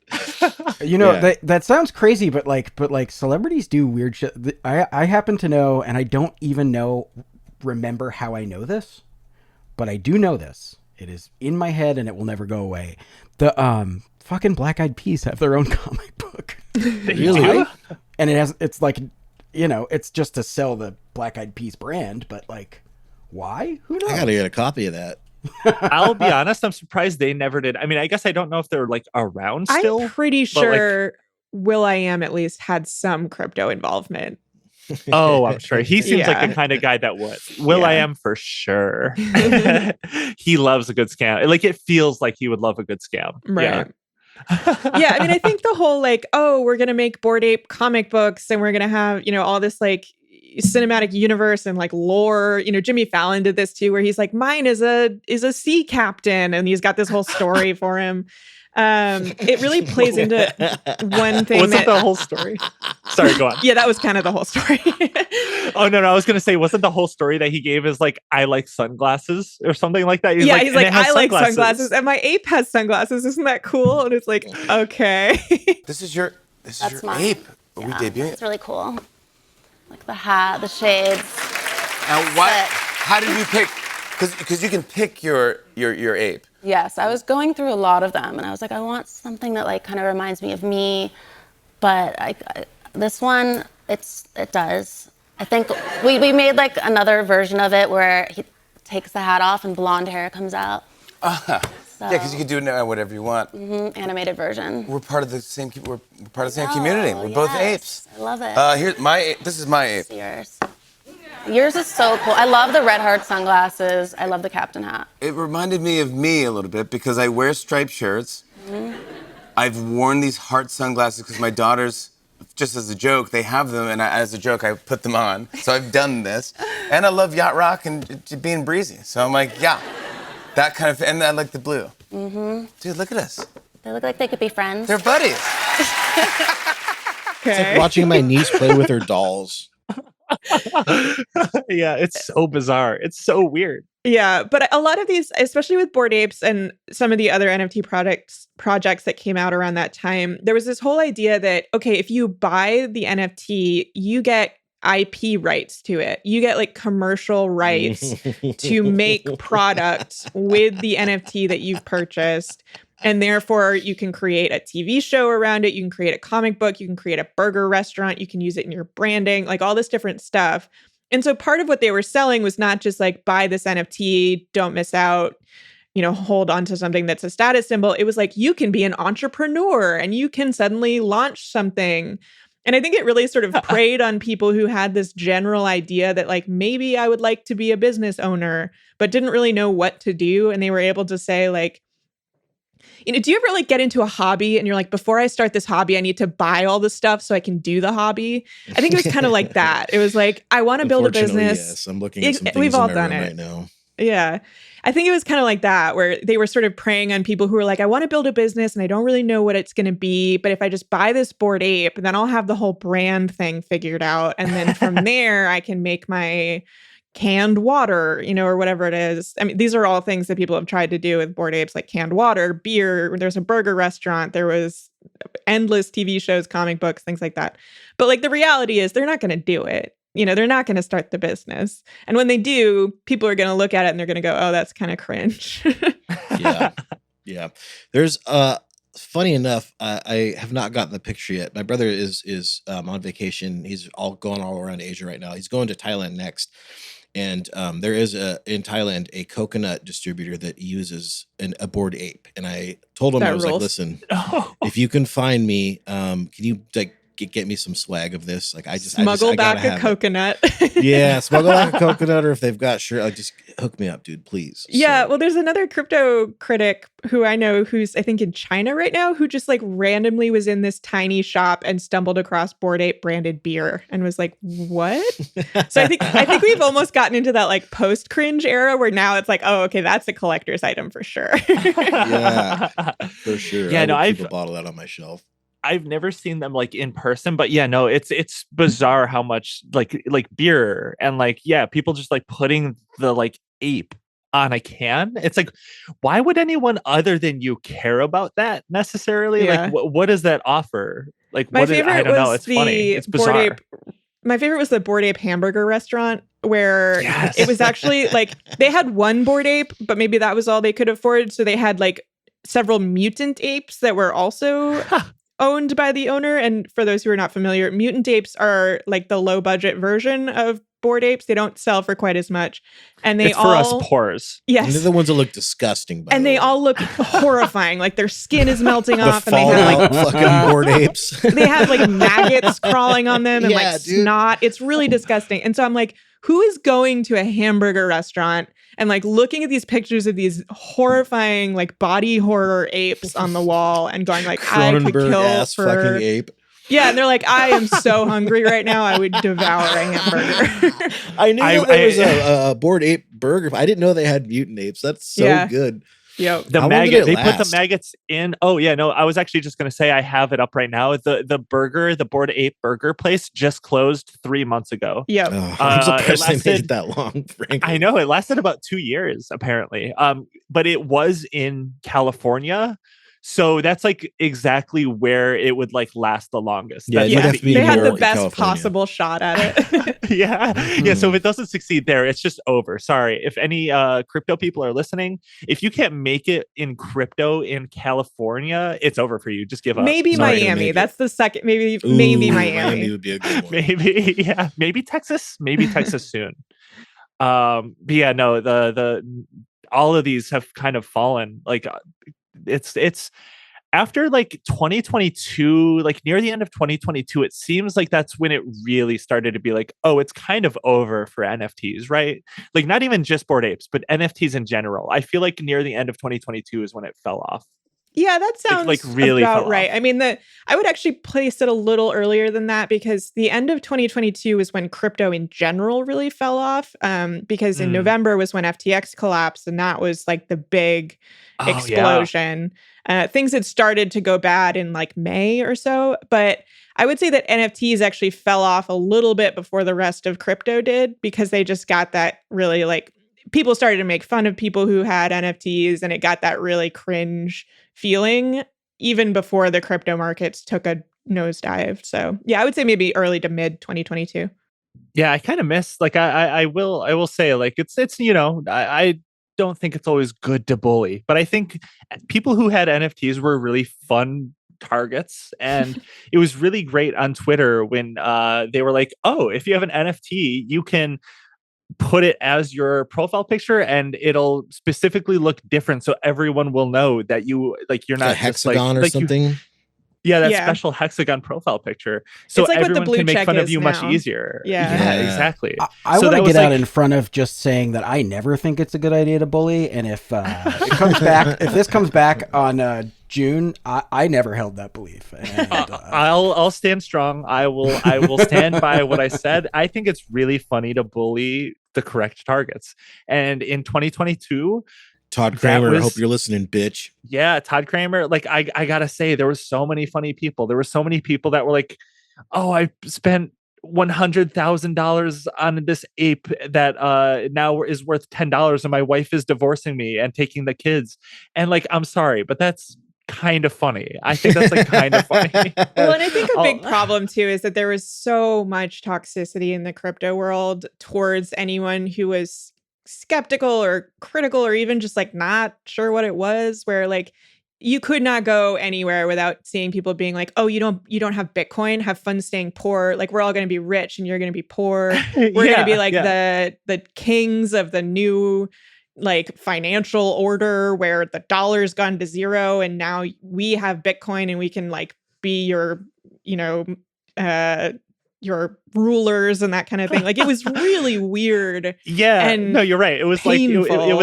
that sounds crazy, but like celebrities do weird shit. I happen to know, and I don't even remember how I know this, but I do know this. It is in my head and it will never go away. The fucking Black Eyed Peas have their own comic book. Really? And it's like, it's just to sell the Black Eyed Peas brand, but like, why? Who knows? I gotta get a copy of that. I'll be honest, I'm surprised they never did. I mean, I guess I don't know if they're like around still. I'm pretty sure will.i.am at least had some crypto involvement. Oh, I'm sure. He seems like the kind of guy that would. will.i.am for sure. He loves a good scam. Like, it feels like he would love a good scam. Right. Yeah, I mean, I think the whole like, we're going to make Bored Ape comic books and we're going to have, all this like cinematic universe and like lore. Jimmy Fallon did this too, where he's like, mine is a sea captain, and he's got this whole story for him. It really plays into one thing. Wasn't the whole story? Sorry, go on. Yeah, that was kind of the whole story. Oh, no, I was going to say, wasn't the whole story that he gave is like, I like sunglasses or something like that? He's like, I like sunglasses and my ape has sunglasses. Isn't that cool? And it's like, okay. This is your ape. Yeah, we debuting. It's really cool. Like the hat, the shades. And how did you pick? Because you can pick your ape. Yes, I was going through a lot of them, and I was like, I want something that like kind of reminds me of me, but this one, it does. I think we made like another version of it where he takes the hat off and blonde hair comes out. Yeah, because you can do it now whatever you want. Mm-hmm, animated version. We're part of the same. We're part of the same community. We're both apes. I love it. This is my ape. Yours. Yours is so cool. I love the red heart sunglasses. I love the captain hat. It reminded me of me a little bit because I wear striped shirts. Mm-hmm. I've worn these heart sunglasses because my daughters, just as a joke, they have them, and as a joke, I put them on. So I've done this. And I love yacht rock and being breezy. So I'm like, yeah, that kind of, and I like the blue. Mm-hmm. Dude, look at us. They look like they could be friends. They're buddies. It's like watching my niece play with her dolls. Yeah, it's so bizarre. It's so weird. Yeah, but a lot of these, especially with Bored Apes and some of the other NFT projects that came out around that time, there was this whole idea that, okay, if you buy the NFT, you get IP rights to it. You get like commercial rights to make product with the NFT that you've purchased. And therefore, you can create a TV show around it. You can create a comic book. You can create a burger restaurant. You can use it in your branding, like all this different stuff. And so part of what they were selling was not just like, buy this NFT, don't miss out, hold on to something that's a status symbol. It was like, you can be an entrepreneur and you can suddenly launch something. And I think it really sort of preyed on people who had this general idea that like, maybe I would like to be a business owner, but didn't really know what to do. And they were able to say like, do you ever like get into a hobby and you're like, before I start this hobby, I need to buy all the stuff so I can do the hobby? I think it was kind of like that. It was like, I want to build a business. Yes, I'm looking at some things we've all in my done room it right now. Yeah. I think it was kind of like that, where they were sort of preying on people who were like, I want to build a business and I don't really know what it's going to be. But if I just buy this Bored Ape, then I'll have the whole brand thing figured out. And then from there, I can make my canned water, or whatever it is. I mean, these are all things that people have tried to do with Bored Apes, like canned water, beer. There's a burger restaurant. There was endless TV shows, comic books, things like that. But like the reality is they're not going to do it. They're not going to start the business. And when they do, people are going to look at it and they're going to go, oh, that's kind of cringe. Yeah. Yeah. There's funny enough, I have not gotten the picture yet. My brother is on vacation. He's going all around Asia right now. He's going to Thailand next. And there is in Thailand a coconut distributor that uses a Bored Ape. And I told him, I was like, listen, if you can find me, can you like get me some swag of this? Like I smuggle back a coconut. Yeah, smuggle back a coconut, or if they've got just hook me up, dude, please. Yeah, so. Well, there's another crypto critic who I know who's I think in China right now, who just like randomly was in this tiny shop and stumbled across Bored Ape branded beer and was like, what? So I think we've almost gotten into that like post cringe era where now it's like, oh, okay, that's a collector's item for sure. Yeah, for sure. Yeah, I've keep a bottle out on my shelf. I've never seen them like in person, but yeah, no, it's bizarre how much like beer and like, yeah, people just like putting the like ape on a can. It's like, why would anyone other than you care about that necessarily? Yeah. Like, what does that offer? Like, my favorite I don't know. It's the funny. It's bizarre. Bored Ape. My favorite was the Bored Ape hamburger restaurant where it was actually like they had one Bored Ape, but maybe that was all they could afford. So they had like several mutant apes that were also owned by the owner. And for those who are not familiar, mutant apes are like the low budget version of Bored Apes. They don't sell for quite as much. And they it's for us poors. Yes. And they're the ones that look disgusting. And they all look horrifying. Like their skin is melting off. And they have like fucking Bored Apes. They have like maggots crawling on them and like snot. It's really disgusting. And so I'm like, who is going to a hamburger restaurant and like looking at these pictures of these horrifying like body horror apes on the wall and going like, I could kill for fucking ape. Yeah, and they're like, I am so hungry right now. I would devour a hamburger. I knew there was a Bored Ape burger. I didn't know they had mutant apes. That's so good. Yep. The maggot, they put the maggots in. Oh yeah, no, I was actually just gonna say I have it up right now. The Bored Ape burger place just closed 3 months ago. Yep. Oh, I'm surprised they made it that long, frankly. I know it lasted about 2 years apparently. But it was in California. So that's like exactly where it would like last the longest. Yeah, they had the best possible shot at it. Yeah. So if it doesn't succeed there, it's just over. Sorry. If any crypto people are listening, if you can't make it in crypto in California, it's over for you. Just give up. Maybe Miami. That's the second. Maybe Miami. Miami would be a good one. Maybe, yeah. Maybe Texas. Maybe Texas soon. But yeah, no. The all of these have kind of fallen. Like it's after like 2022, like near the end of 2022, it seems like that's when it really started to be like, oh, it's kind of over for NFTs, right? Like not even just Bored Apes, but NFTs in general. I feel like near the end of 2022 is when it fell off. Yeah, that sounds like really about right. I mean, I would actually place it a little earlier than that because the end of 2022 is when crypto in general really fell off. Because in November was when FTX collapsed, and that was like the big explosion. Yeah. Things had started to go bad in like May or so, but I would say that NFTs actually fell off a little bit before the rest of crypto did because they just got that really like people started to make fun of people who had NFTs, and it got that really cringe feeling even before the crypto markets took a nosedive. So yeah, I would say maybe early to mid 2022. Yeah, I kind of miss like I will say like it's I don't think it's always good to bully, but I think people who had NFTs were really fun targets, and it was really great on Twitter when they were like, oh, if you have an NFT, you can put it as your profile picture and it'll specifically look different so everyone will know that you like you're not a hexagon or something. Yeah, that special hexagon profile picture. So it's like everyone what the blue can make check fun of is you now. much easier. Yeah, exactly. I So want to that was get out like- in front of just saying that I never think it's a good idea to bully. And if it comes back, if this comes back on June, I never held that belief. And, I'll stand strong. I will stand by what I said. I think it's really funny to bully the correct targets. And in 2022, Todd Kramer, I hope you're listening, bitch. Yeah, Todd Kramer. Like, I gotta say, there were so many funny people. There were so many people that were like, "Oh, I spent $100,000 on this ape that now is worth $10, and my wife is divorcing me and taking the kids." And like, I'm sorry, but that's kind of funny. I think that's like kind of funny. Well, and I think a big problem too is that there was so much toxicity in the crypto world towards anyone who was skeptical or critical or even just like not sure what it was, where like you could not go anywhere without seeing people being like, "Oh, you don't have Bitcoin, have fun staying poor. Like we're all going to be rich and you're going to be poor. We're going to be like the kings of the new like financial order where the dollar's gone to zero and now we have Bitcoin and we can like be your, your rulers and that kind of thing." Like it was really weird. Yeah, and no, you're right. It was painful.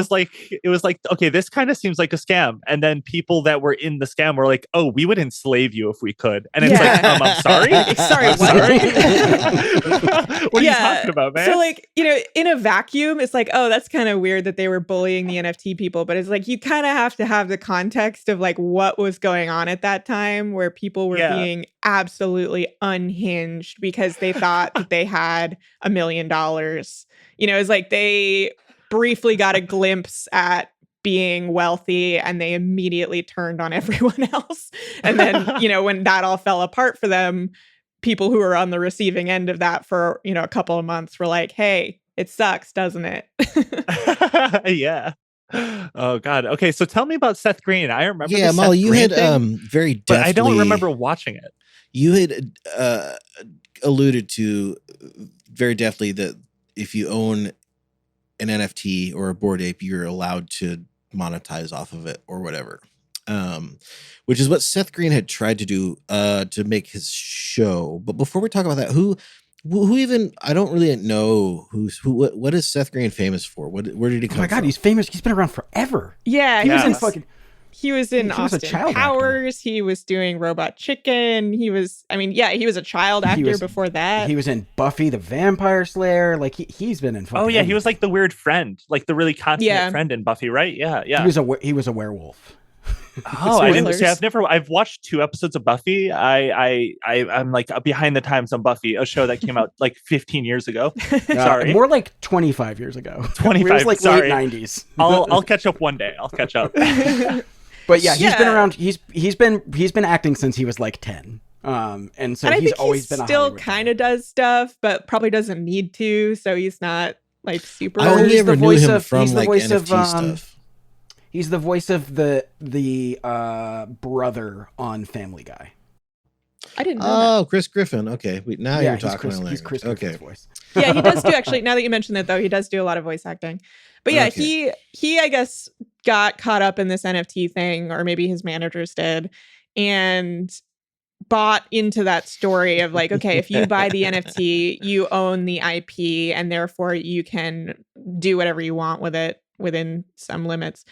like it was like okay, this kind of seems like a scam. And then people that were in the scam were like, "Oh, we would enslave you if we could." And it's like, I'm sorry, sorry, I'm sorry. What are you talking about, man? So like, in a vacuum, it's like, oh, that's kind of weird that they were bullying the NFT people. But it's like you kind of have to have the context of like what was going on at that time, where people were being absolutely unhinged because they thought that they had $1 million. It's like they briefly got a glimpse at being wealthy and they immediately turned on everyone else. And then, when that all fell apart for them, people who were on the receiving end of that for, a couple of months were like, "Hey, it sucks, doesn't it?" Yeah. Oh God. Okay, so tell me about Seth Green. I remember. Yeah, Molly, you had very deftly, but I don't remember watching it. You had alluded to very deftly that if you own an NFT or a Bored Ape, you're allowed to monetize off of it or whatever. Which is what Seth Green had tried to do to make his show. But before we talk about that, who even, I don't really know what is Seth Green famous for? Where did he come from? Oh my God, he's famous. He's been around forever. Yeah, he was in fucking. He was in Austin Powers. Actor. He was doing Robot Chicken. He was a child actor before that. He was in Buffy the Vampire Slayer. Like he's been in. Oh yeah, everything. He was like the weird friend, like the really constant friend in Buffy, right? Yeah. He was a werewolf. Oh, I didn't see. I've watched 2 episodes of Buffy. I'm like behind the times on Buffy, a show that came out like 15 years ago. Sorry, more like 25 years ago. 25, it was like sorry. late 90s. I'll catch up one day. I'll catch up. But yeah, he's been around. He's been acting since he was like 10. And so he's always been still kind of does stuff, but probably doesn't need to. So he's not like super. I only ever knew him from like NFT stuff. He's the voice of the brother on Family Guy. I didn't know. Oh, Chris Griffin. Okay, now you're talking. He's Chris Griffin's voice. Yeah, he does do actually. Now that you mention that, though, he does do a lot of voice acting. But yeah, he I guess got caught up in this NFT thing, or maybe his managers did, and bought into that story of like, okay, if you buy the NFT, you own the IP, and therefore you can do whatever you want with it within some limits.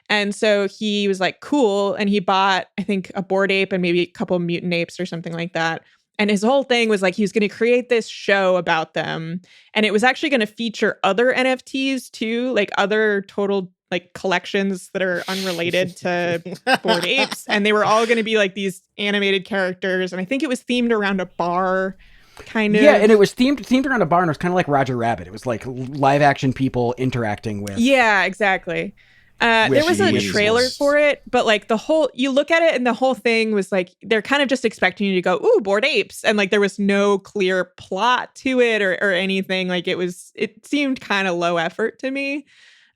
And so he was like, cool. And he bought, I think, a Bored Ape and maybe a couple of mutant apes or something like that. And his whole thing was like, he was going to create this show about them. And it was actually going to feature other NFTs too, like other total like collections that are unrelated to Bored Apes. And they were all going to be like these animated characters. And I think it was themed around a bar. Kind of. Yeah, and it was themed around a bar, and it was kind of like Roger Rabbit. It was like live action people interacting with. Yeah, exactly. There was a trailer for it, but like you look at it and the whole thing was like, they're kind of just expecting you to go, ooh, Bored Apes. And like, there was no clear plot to it or anything. Like it seemed kind of low effort to me.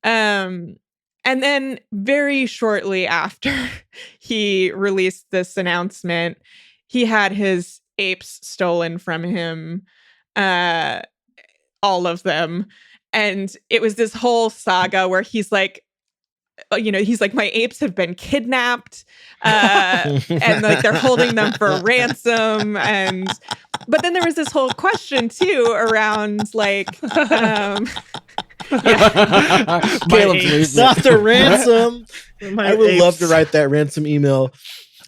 And then very shortly after he released this announcement, he had his apes stolen from him, all of them. And it was this whole saga where he's like, he's like, my apes have been kidnapped, and like they're holding them for ransom. But then there was this whole question too around like, Caleb's not the ransom. I would love to write that ransom email.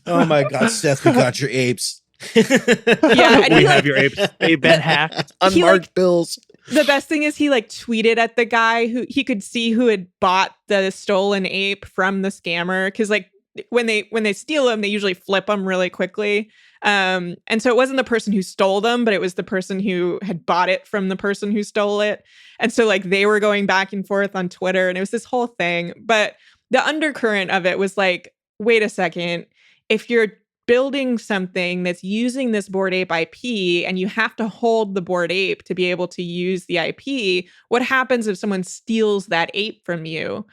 Oh my God, Seth, we got your apes. Yeah, we have your apes. They've been hacked. Unmarked bills. The best thing is he like tweeted at the guy who he could see who had bought the stolen ape from the scammer, because like when they steal them, they usually flip them really quickly. And so it wasn't the person who stole them, but it was the person who had bought it from the person who stole it. And so like they were going back and forth on Twitter, and it was this whole thing. But the undercurrent of it was like, wait a second, if you're building something that's using this Bored Ape IP and you have to hold the Bored Ape to be able to use the IP, what happens if someone steals that ape from you?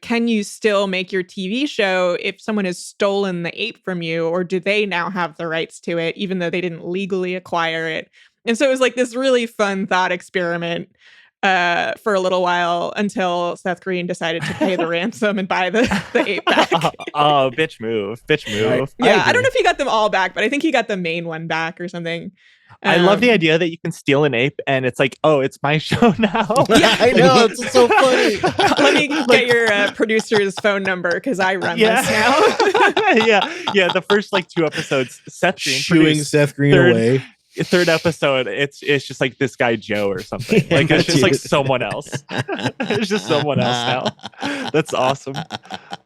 Can you still make your TV show if someone has stolen the ape from you, or do they now have the rights to it even though they didn't legally acquire it? And so it was like this really fun thought experiment for a little while until Seth Green decided to pay the ransom and buy the ape back. Oh, bitch move. Yeah, I don't know if he got them all back, but I think he got the main one back or something. I love the idea that you can steal an ape and it's like, oh, it's my show now. Yeah, I know. It's so funny. Let me get your producer's phone number because I run this now. Yeah. The first like 2 episodes, Seth Green shooing Seth Green away. Third episode, it's just like this guy Joe or something. Like it's just like someone else. It's just someone else now. That's awesome.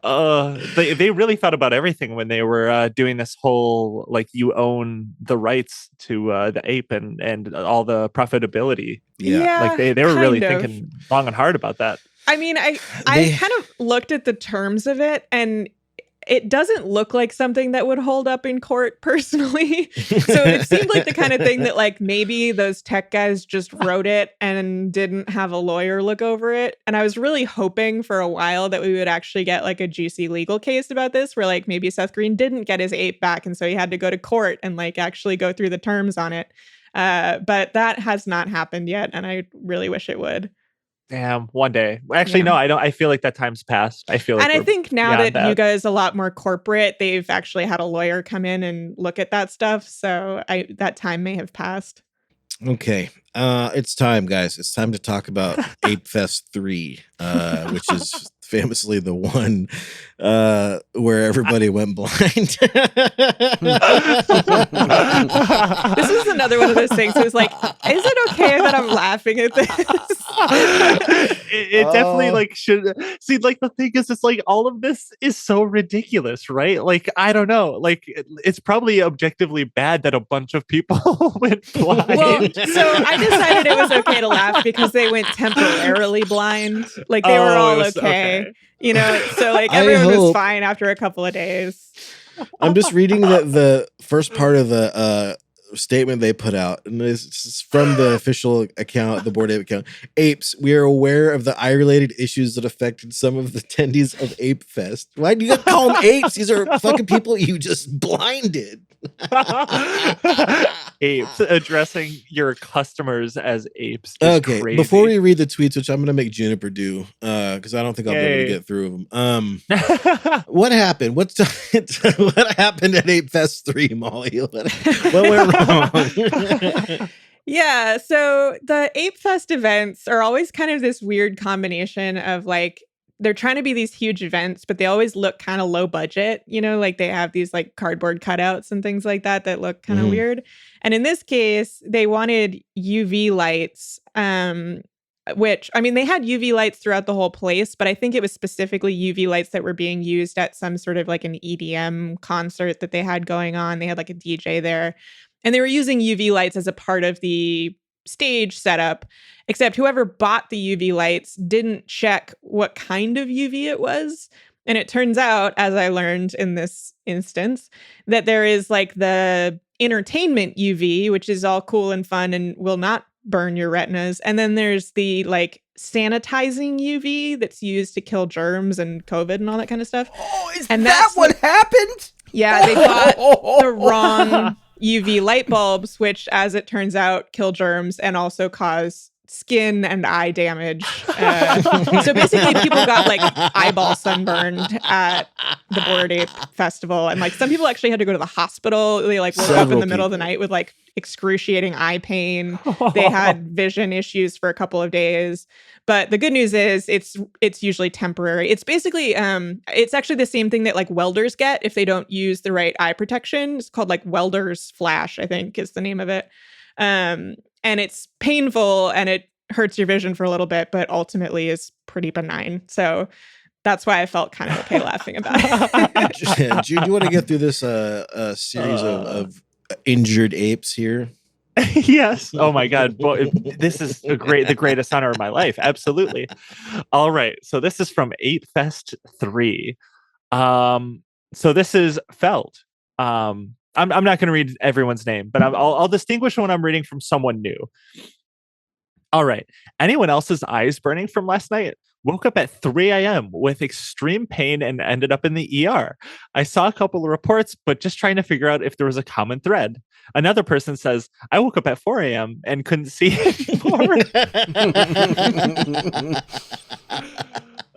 They really thought about everything when they were doing this whole like you own the rights to the ape and all the profitability. Yeah, like they were really thinking long and hard about that. I mean, I kind of looked at the terms of it, and it doesn't look like something that would hold up in court personally. So it seemed like the kind of thing that like maybe those tech guys just wrote it and didn't have a lawyer look over it. And I was really hoping for a while that we would actually get like a juicy legal case about this, where like maybe Seth Green didn't get his ape back, and so he had to go to court and like actually go through the terms on it. But that has not happened yet, and I really wish it would. Damn, one day. Actually, no, I don't. I feel like that time's passed. I feel like, and I think now that Yuga is a lot more corporate, they've actually had a lawyer come in and look at that stuff. So that time may have passed. Okay, it's time, guys. It's time to talk about Ape Fest 3, which is famously the one where everybody went blind. This is another one of those things. It was like, is it okay that I'm laughing at this? It definitely like should see. Like the thing is, it's like all of this is so ridiculous, right? Like I don't know. Like it's probably objectively bad that a bunch of people went blind. Well, so I decided it was okay to laugh because they went temporarily blind. Like they were all okay. So like everyone was fine after a couple of days. I'm just reading the first part of the statement they put out, and this is from the official account, the Bored Ape account. Apes, we are aware of the eye-related issues that affected some of the attendees of Ape Fest. Why do you call them apes? These are fucking people you just blinded. Apes, addressing your customers as apes is okay, crazy. Before we read the tweets, which I'm going to make Juniper do, because I don't think I'll be able to get through them. What happened? What happened at Ape Fest 3, Molly? What went wrong? Yeah, so the Ape Fest events are always kind of this weird combination of like, they're trying to be these huge events, but they always look kind of low budget, like they have these like cardboard cutouts and things like that look kind of weird. And in this case, they wanted UV lights, which, I mean, they had UV lights throughout the whole place, but I think it was specifically UV lights that were being used at some sort of like an EDM concert that they had going on. They had like a DJ there, and they were using UV lights as a part of the stage setup, except whoever bought the UV lights didn't check what kind of UV it was. And it turns out, as I learned in this instance, that there is like the entertainment UV, which is all cool and fun and will not burn your retinas. And then there's the like sanitizing UV that's used to kill germs and COVID and all that kind of stuff. Oh, is and that what happened? Yeah, they bought the wrong UV light bulbs, which, as it turns out, kill germs and also cause skin and eye damage. So basically people got like eyeball sunburned at the Bored Ape Festival. And like some people actually had to go to the hospital. They like woke up in the middle of the night with like excruciating eye pain. They had vision issues for a couple of days. But the good news is it's usually temporary. It's basically it's actually the same thing that like welders get if they don't use the right eye protection. It's called like welder's flash, I think is the name of it. And it's painful and it hurts your vision for a little bit, but ultimately is pretty benign. So that's why I felt kind of okay laughing about it. Jude, do you want to get through this series of injured apes here? Yes. Oh my God. Boy, this is the greatest honor of my life. Absolutely. All right. So this is from Ape Fest 3. So this is Feld. I'm not going to read everyone's name, but I'll distinguish when I'm reading from someone new. All right. Anyone else's eyes burning from last night? Woke up at 3 a.m. with extreme pain and ended up in the ER. I saw a couple of reports, but just trying to figure out if there was a common thread. Another person says, I woke up at 4 a.m. and couldn't see anymore.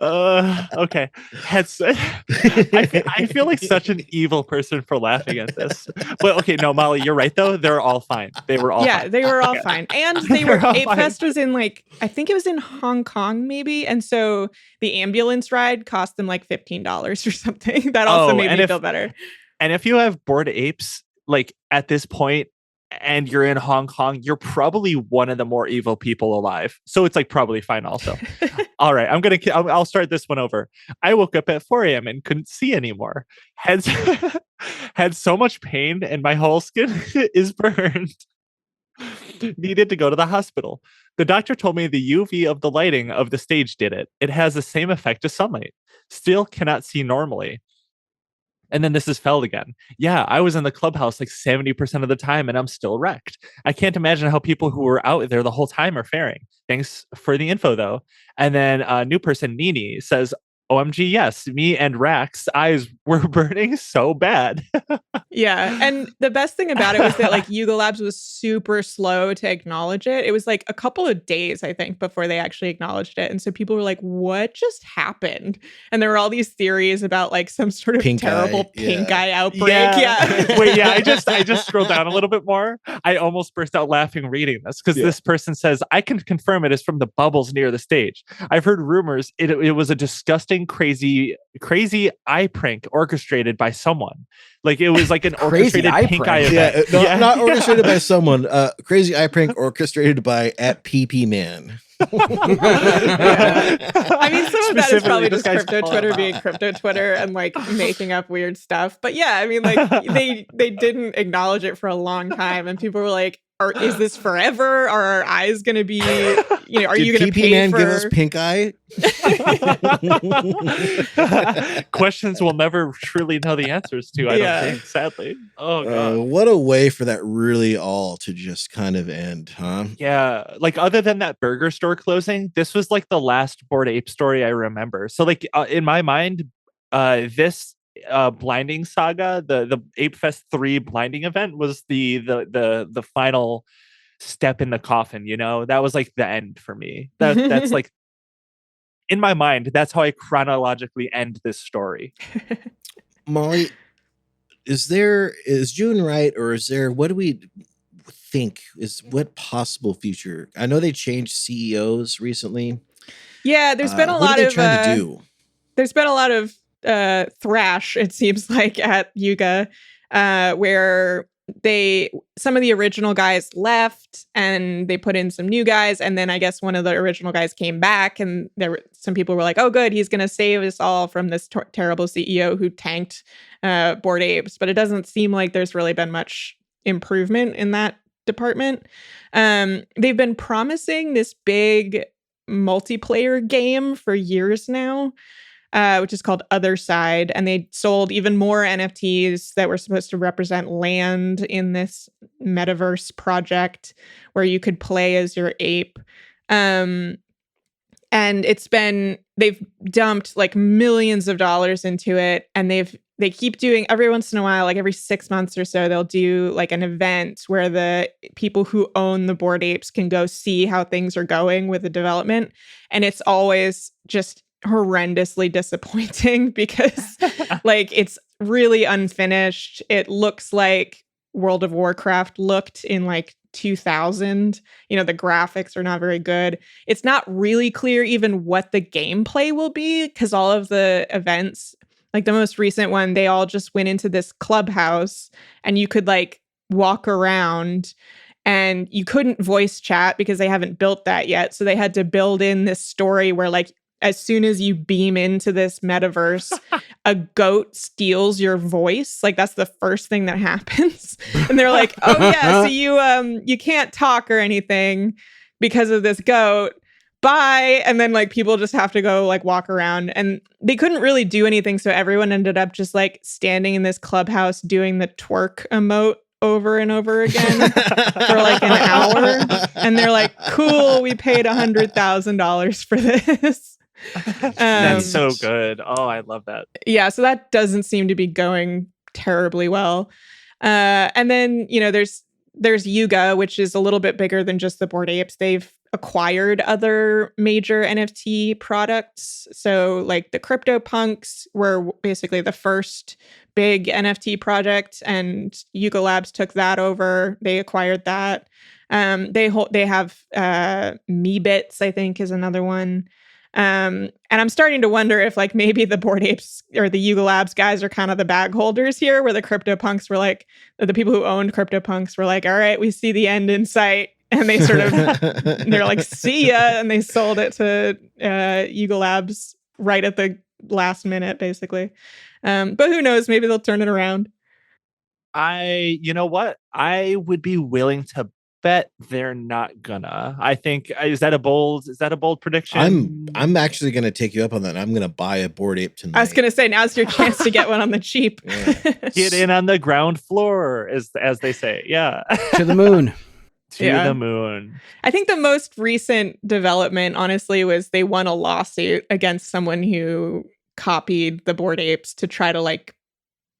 Okay. I feel like such an evil person for laughing at this. But okay, no, Molly, you're right though. They're all fine. They were all fine. They were all fine. And Ape Fest was in like, I think it was in Hong Kong maybe. And so the ambulance ride cost them like $15 or something. That also made me feel better. And if you have Bored Apes, like at this point, and you're in Hong Kong, you're probably one of the more evil people alive. So it's like probably fine also. All right, I'll start this one over. I woke up at 4 a.m. and couldn't see anymore. Had so much pain and my whole skin is burned. Needed to go to the hospital. The doctor told me the UV of the lighting of the stage did it. It has the same effect as sunlight. Still cannot see normally. And then this is Feld again. Yeah, I was in the clubhouse like 70% of the time and I'm still wrecked. I can't imagine how people who were out there the whole time are faring. Thanks for the info though. And then a new person, Nini, says, OMG, yes, me and Rax's eyes were burning so bad. Yeah. And the best thing about it was that like Yuga Labs was super slow to acknowledge it. It was like a couple of days, I think, before they actually acknowledged it. And so people were like, what just happened? And there were all these theories about like some sort of terrible pink eye outbreak. Yeah. Wait, yeah, I just scrolled down a little bit more. I almost burst out laughing reading this because this person says, I can confirm it is from the bubbles near the stage. I've heard rumors it was a disgusting, crazy eye prank orchestrated by someone. Like it was like an orchestrated pink eye event. Not orchestrated by someone. Crazy eye prank orchestrated by @PP_man. I mean, some of that is probably just crypto Twitter being crypto Twitter and like making up weird stuff. But yeah, I mean, like they didn't acknowledge it for a long time, and people were like, is this forever? Are our eyes going to be, are you going to pay man for... give us pink eye? Questions we'll never truly know the answers to, I don't think, sadly. Oh, God. What a way for that really all to just kind of end, huh? Yeah. Like, other than that burger store closing, this was like the last Bored Ape story I remember. So, like, in my mind, this... blinding saga, the Ape Fest 3 blinding event was the final step in the coffin. That was like the end for me. That's like in my mind, that's how I chronologically end this story. Molly, is June right, or is there, what do we think is what possible future? I know they changed CEOs recently. Yeah, there's been a lot of trying to do. There's been a lot of thrash, it seems like, at Yuga, where some of the original guys left and they put in some new guys, and then I guess one of the original guys came back, and some people were like, oh good, he's gonna save us all from this terrible CEO who tanked Bored Apes. But it doesn't seem like there's really been much improvement in that department. They've been promising this big multiplayer game for years now, which is called Other Side. And they sold even more NFTs that were supposed to represent land in this metaverse project where you could play as your ape. And they've dumped like millions of dollars into it. And they keep doing every once in a while, like every 6 months or so, they'll do like an event where the people who own the Bored Apes can go see how things are going with the development. And it's always just horrendously disappointing because like it's really unfinished. It looks like World of Warcraft looked in like 2000. You know, the graphics are not very good. It's not really clear even what the gameplay will be because all of the events, like the most recent one, they all just went into this clubhouse and you could like walk around and you couldn't voice chat because they haven't built that yet. So they had to build in this story where like as soon as you beam into this metaverse, a goat steals your voice. Like that's the first thing that happens. And they're like, oh yeah, so you can't talk or anything because of this goat. Bye. And then like people just have to go like walk around and they couldn't really do anything. So everyone ended up just like standing in this clubhouse doing the twerk emote over and over again for like an hour. And they're like, cool, we paid $100,000 for this. That's so good. Oh, I love that. Yeah. So that doesn't seem to be going terribly well. And then, you know, there's Yuga, which is a little bit bigger than just the Bored Apes. They've acquired other major NFT products. So like the CryptoPunks were basically the first big NFT project and Yuga Labs took that over. They acquired that. They have Meebits, I think is another one. And I'm starting to wonder if like maybe the Bored Apes or the Yuga Labs guys are kind of the bag holders here, where the CryptoPunks were like, the people who owned CryptoPunks were like, all right, we see the end in sight. And they sort of, they're like, see ya. And they sold it to Yuga Labs right at the last minute, basically. But who knows? Maybe they'll turn it around. You know what? I would be willing to bet they're not gonna. I think is that a bold prediction? I'm actually gonna take you up on that. I'm gonna buy a Bored Ape tonight. I was gonna say now's your chance to get one on the cheap. Yeah. Get in on the ground floor, as they say. Yeah. To the moon. The moon. I think the most recent development, honestly, was they won a lawsuit against someone who copied the Bored Apes to try to like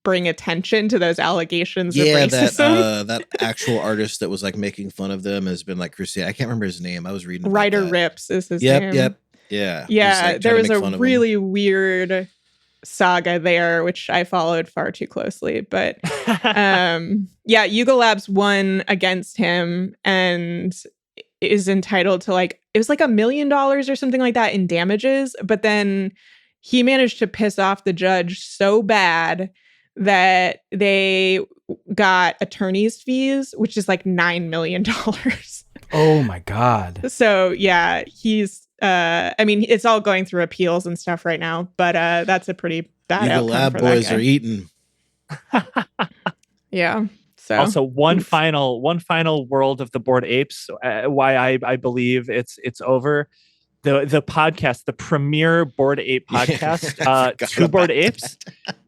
bring attention to those allegations of racism. That actual artist that was like making fun of them has been like crucified. I can't remember his name. I was reading about Ryder that. Rips is his name. Yeah. Yeah, like, there was a really weird saga there, which I followed far too closely. But yeah, Yuga Labs won against him and is entitled to like, it was like $1 million or something like that in damages. But then he managed to piss off the judge so bad that they got attorney's fees, which is like $9 million. Oh my God. So yeah, he's I mean, it's all going through appeals and stuff right now, but that's a pretty bad outcome the lab for boys that guy. are eating. Yeah. So also one final world of the Bored Apes. Why I believe it's over. The podcast, the premier Bored Ape podcast, Two Bored Apes.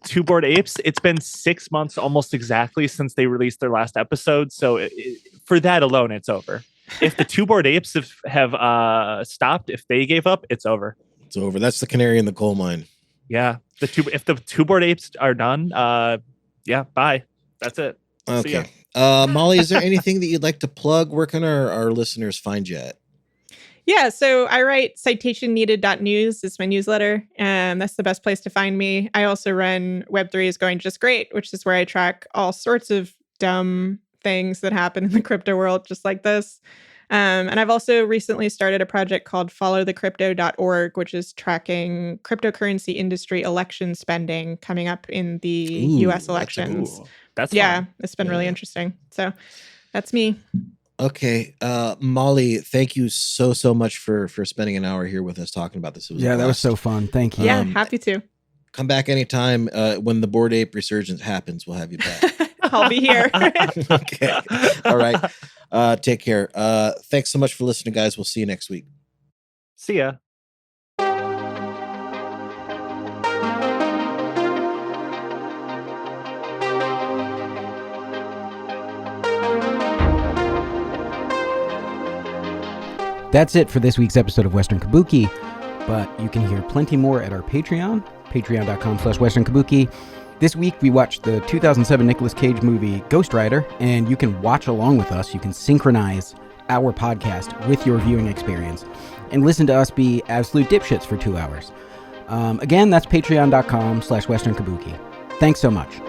Two Bored Apes. It's been 6 months almost exactly since they released their last episode. So for that alone, it's over. If the Two Bored Apes have stopped, if they gave up, it's over. It's over. That's the canary in the coal mine. Yeah. If the Two Bored Apes are done, yeah, bye. That's it. Okay. Molly, is there anything that you'd like to plug? Where can our listeners find you at? Yeah, so I write citationneeded.news. It's my newsletter, and that's the best place to find me. I also run Web3 is Going Just Great, which is where I track all sorts of dumb things that happen in the crypto world, just like this. And I've also recently started a project called followthecrypto.org, which is tracking cryptocurrency industry election spending coming up in the US elections. That's fun. It's been really interesting. So that's me. Okay. Molly, thank you so much for spending an hour here with us talking about this. It was that was so fun. Thank you. Yeah, happy to. Come back anytime. When the Bored Ape resurgence happens, we'll have you back. I'll be here. Okay. All right. Take care. Thanks so much for listening, guys. We'll see you next week. See ya. That's it for this week's episode of Western Kabuki, but you can hear plenty more at our Patreon, patreon.com/Western Kabuki. This week, we watched the 2007 Nicolas Cage movie Ghost Rider, and you can watch along with us. You can synchronize our podcast with your viewing experience and listen to us be absolute dipshits for 2 hours. Again, that's patreon.com/westernkabuki. Thanks so much.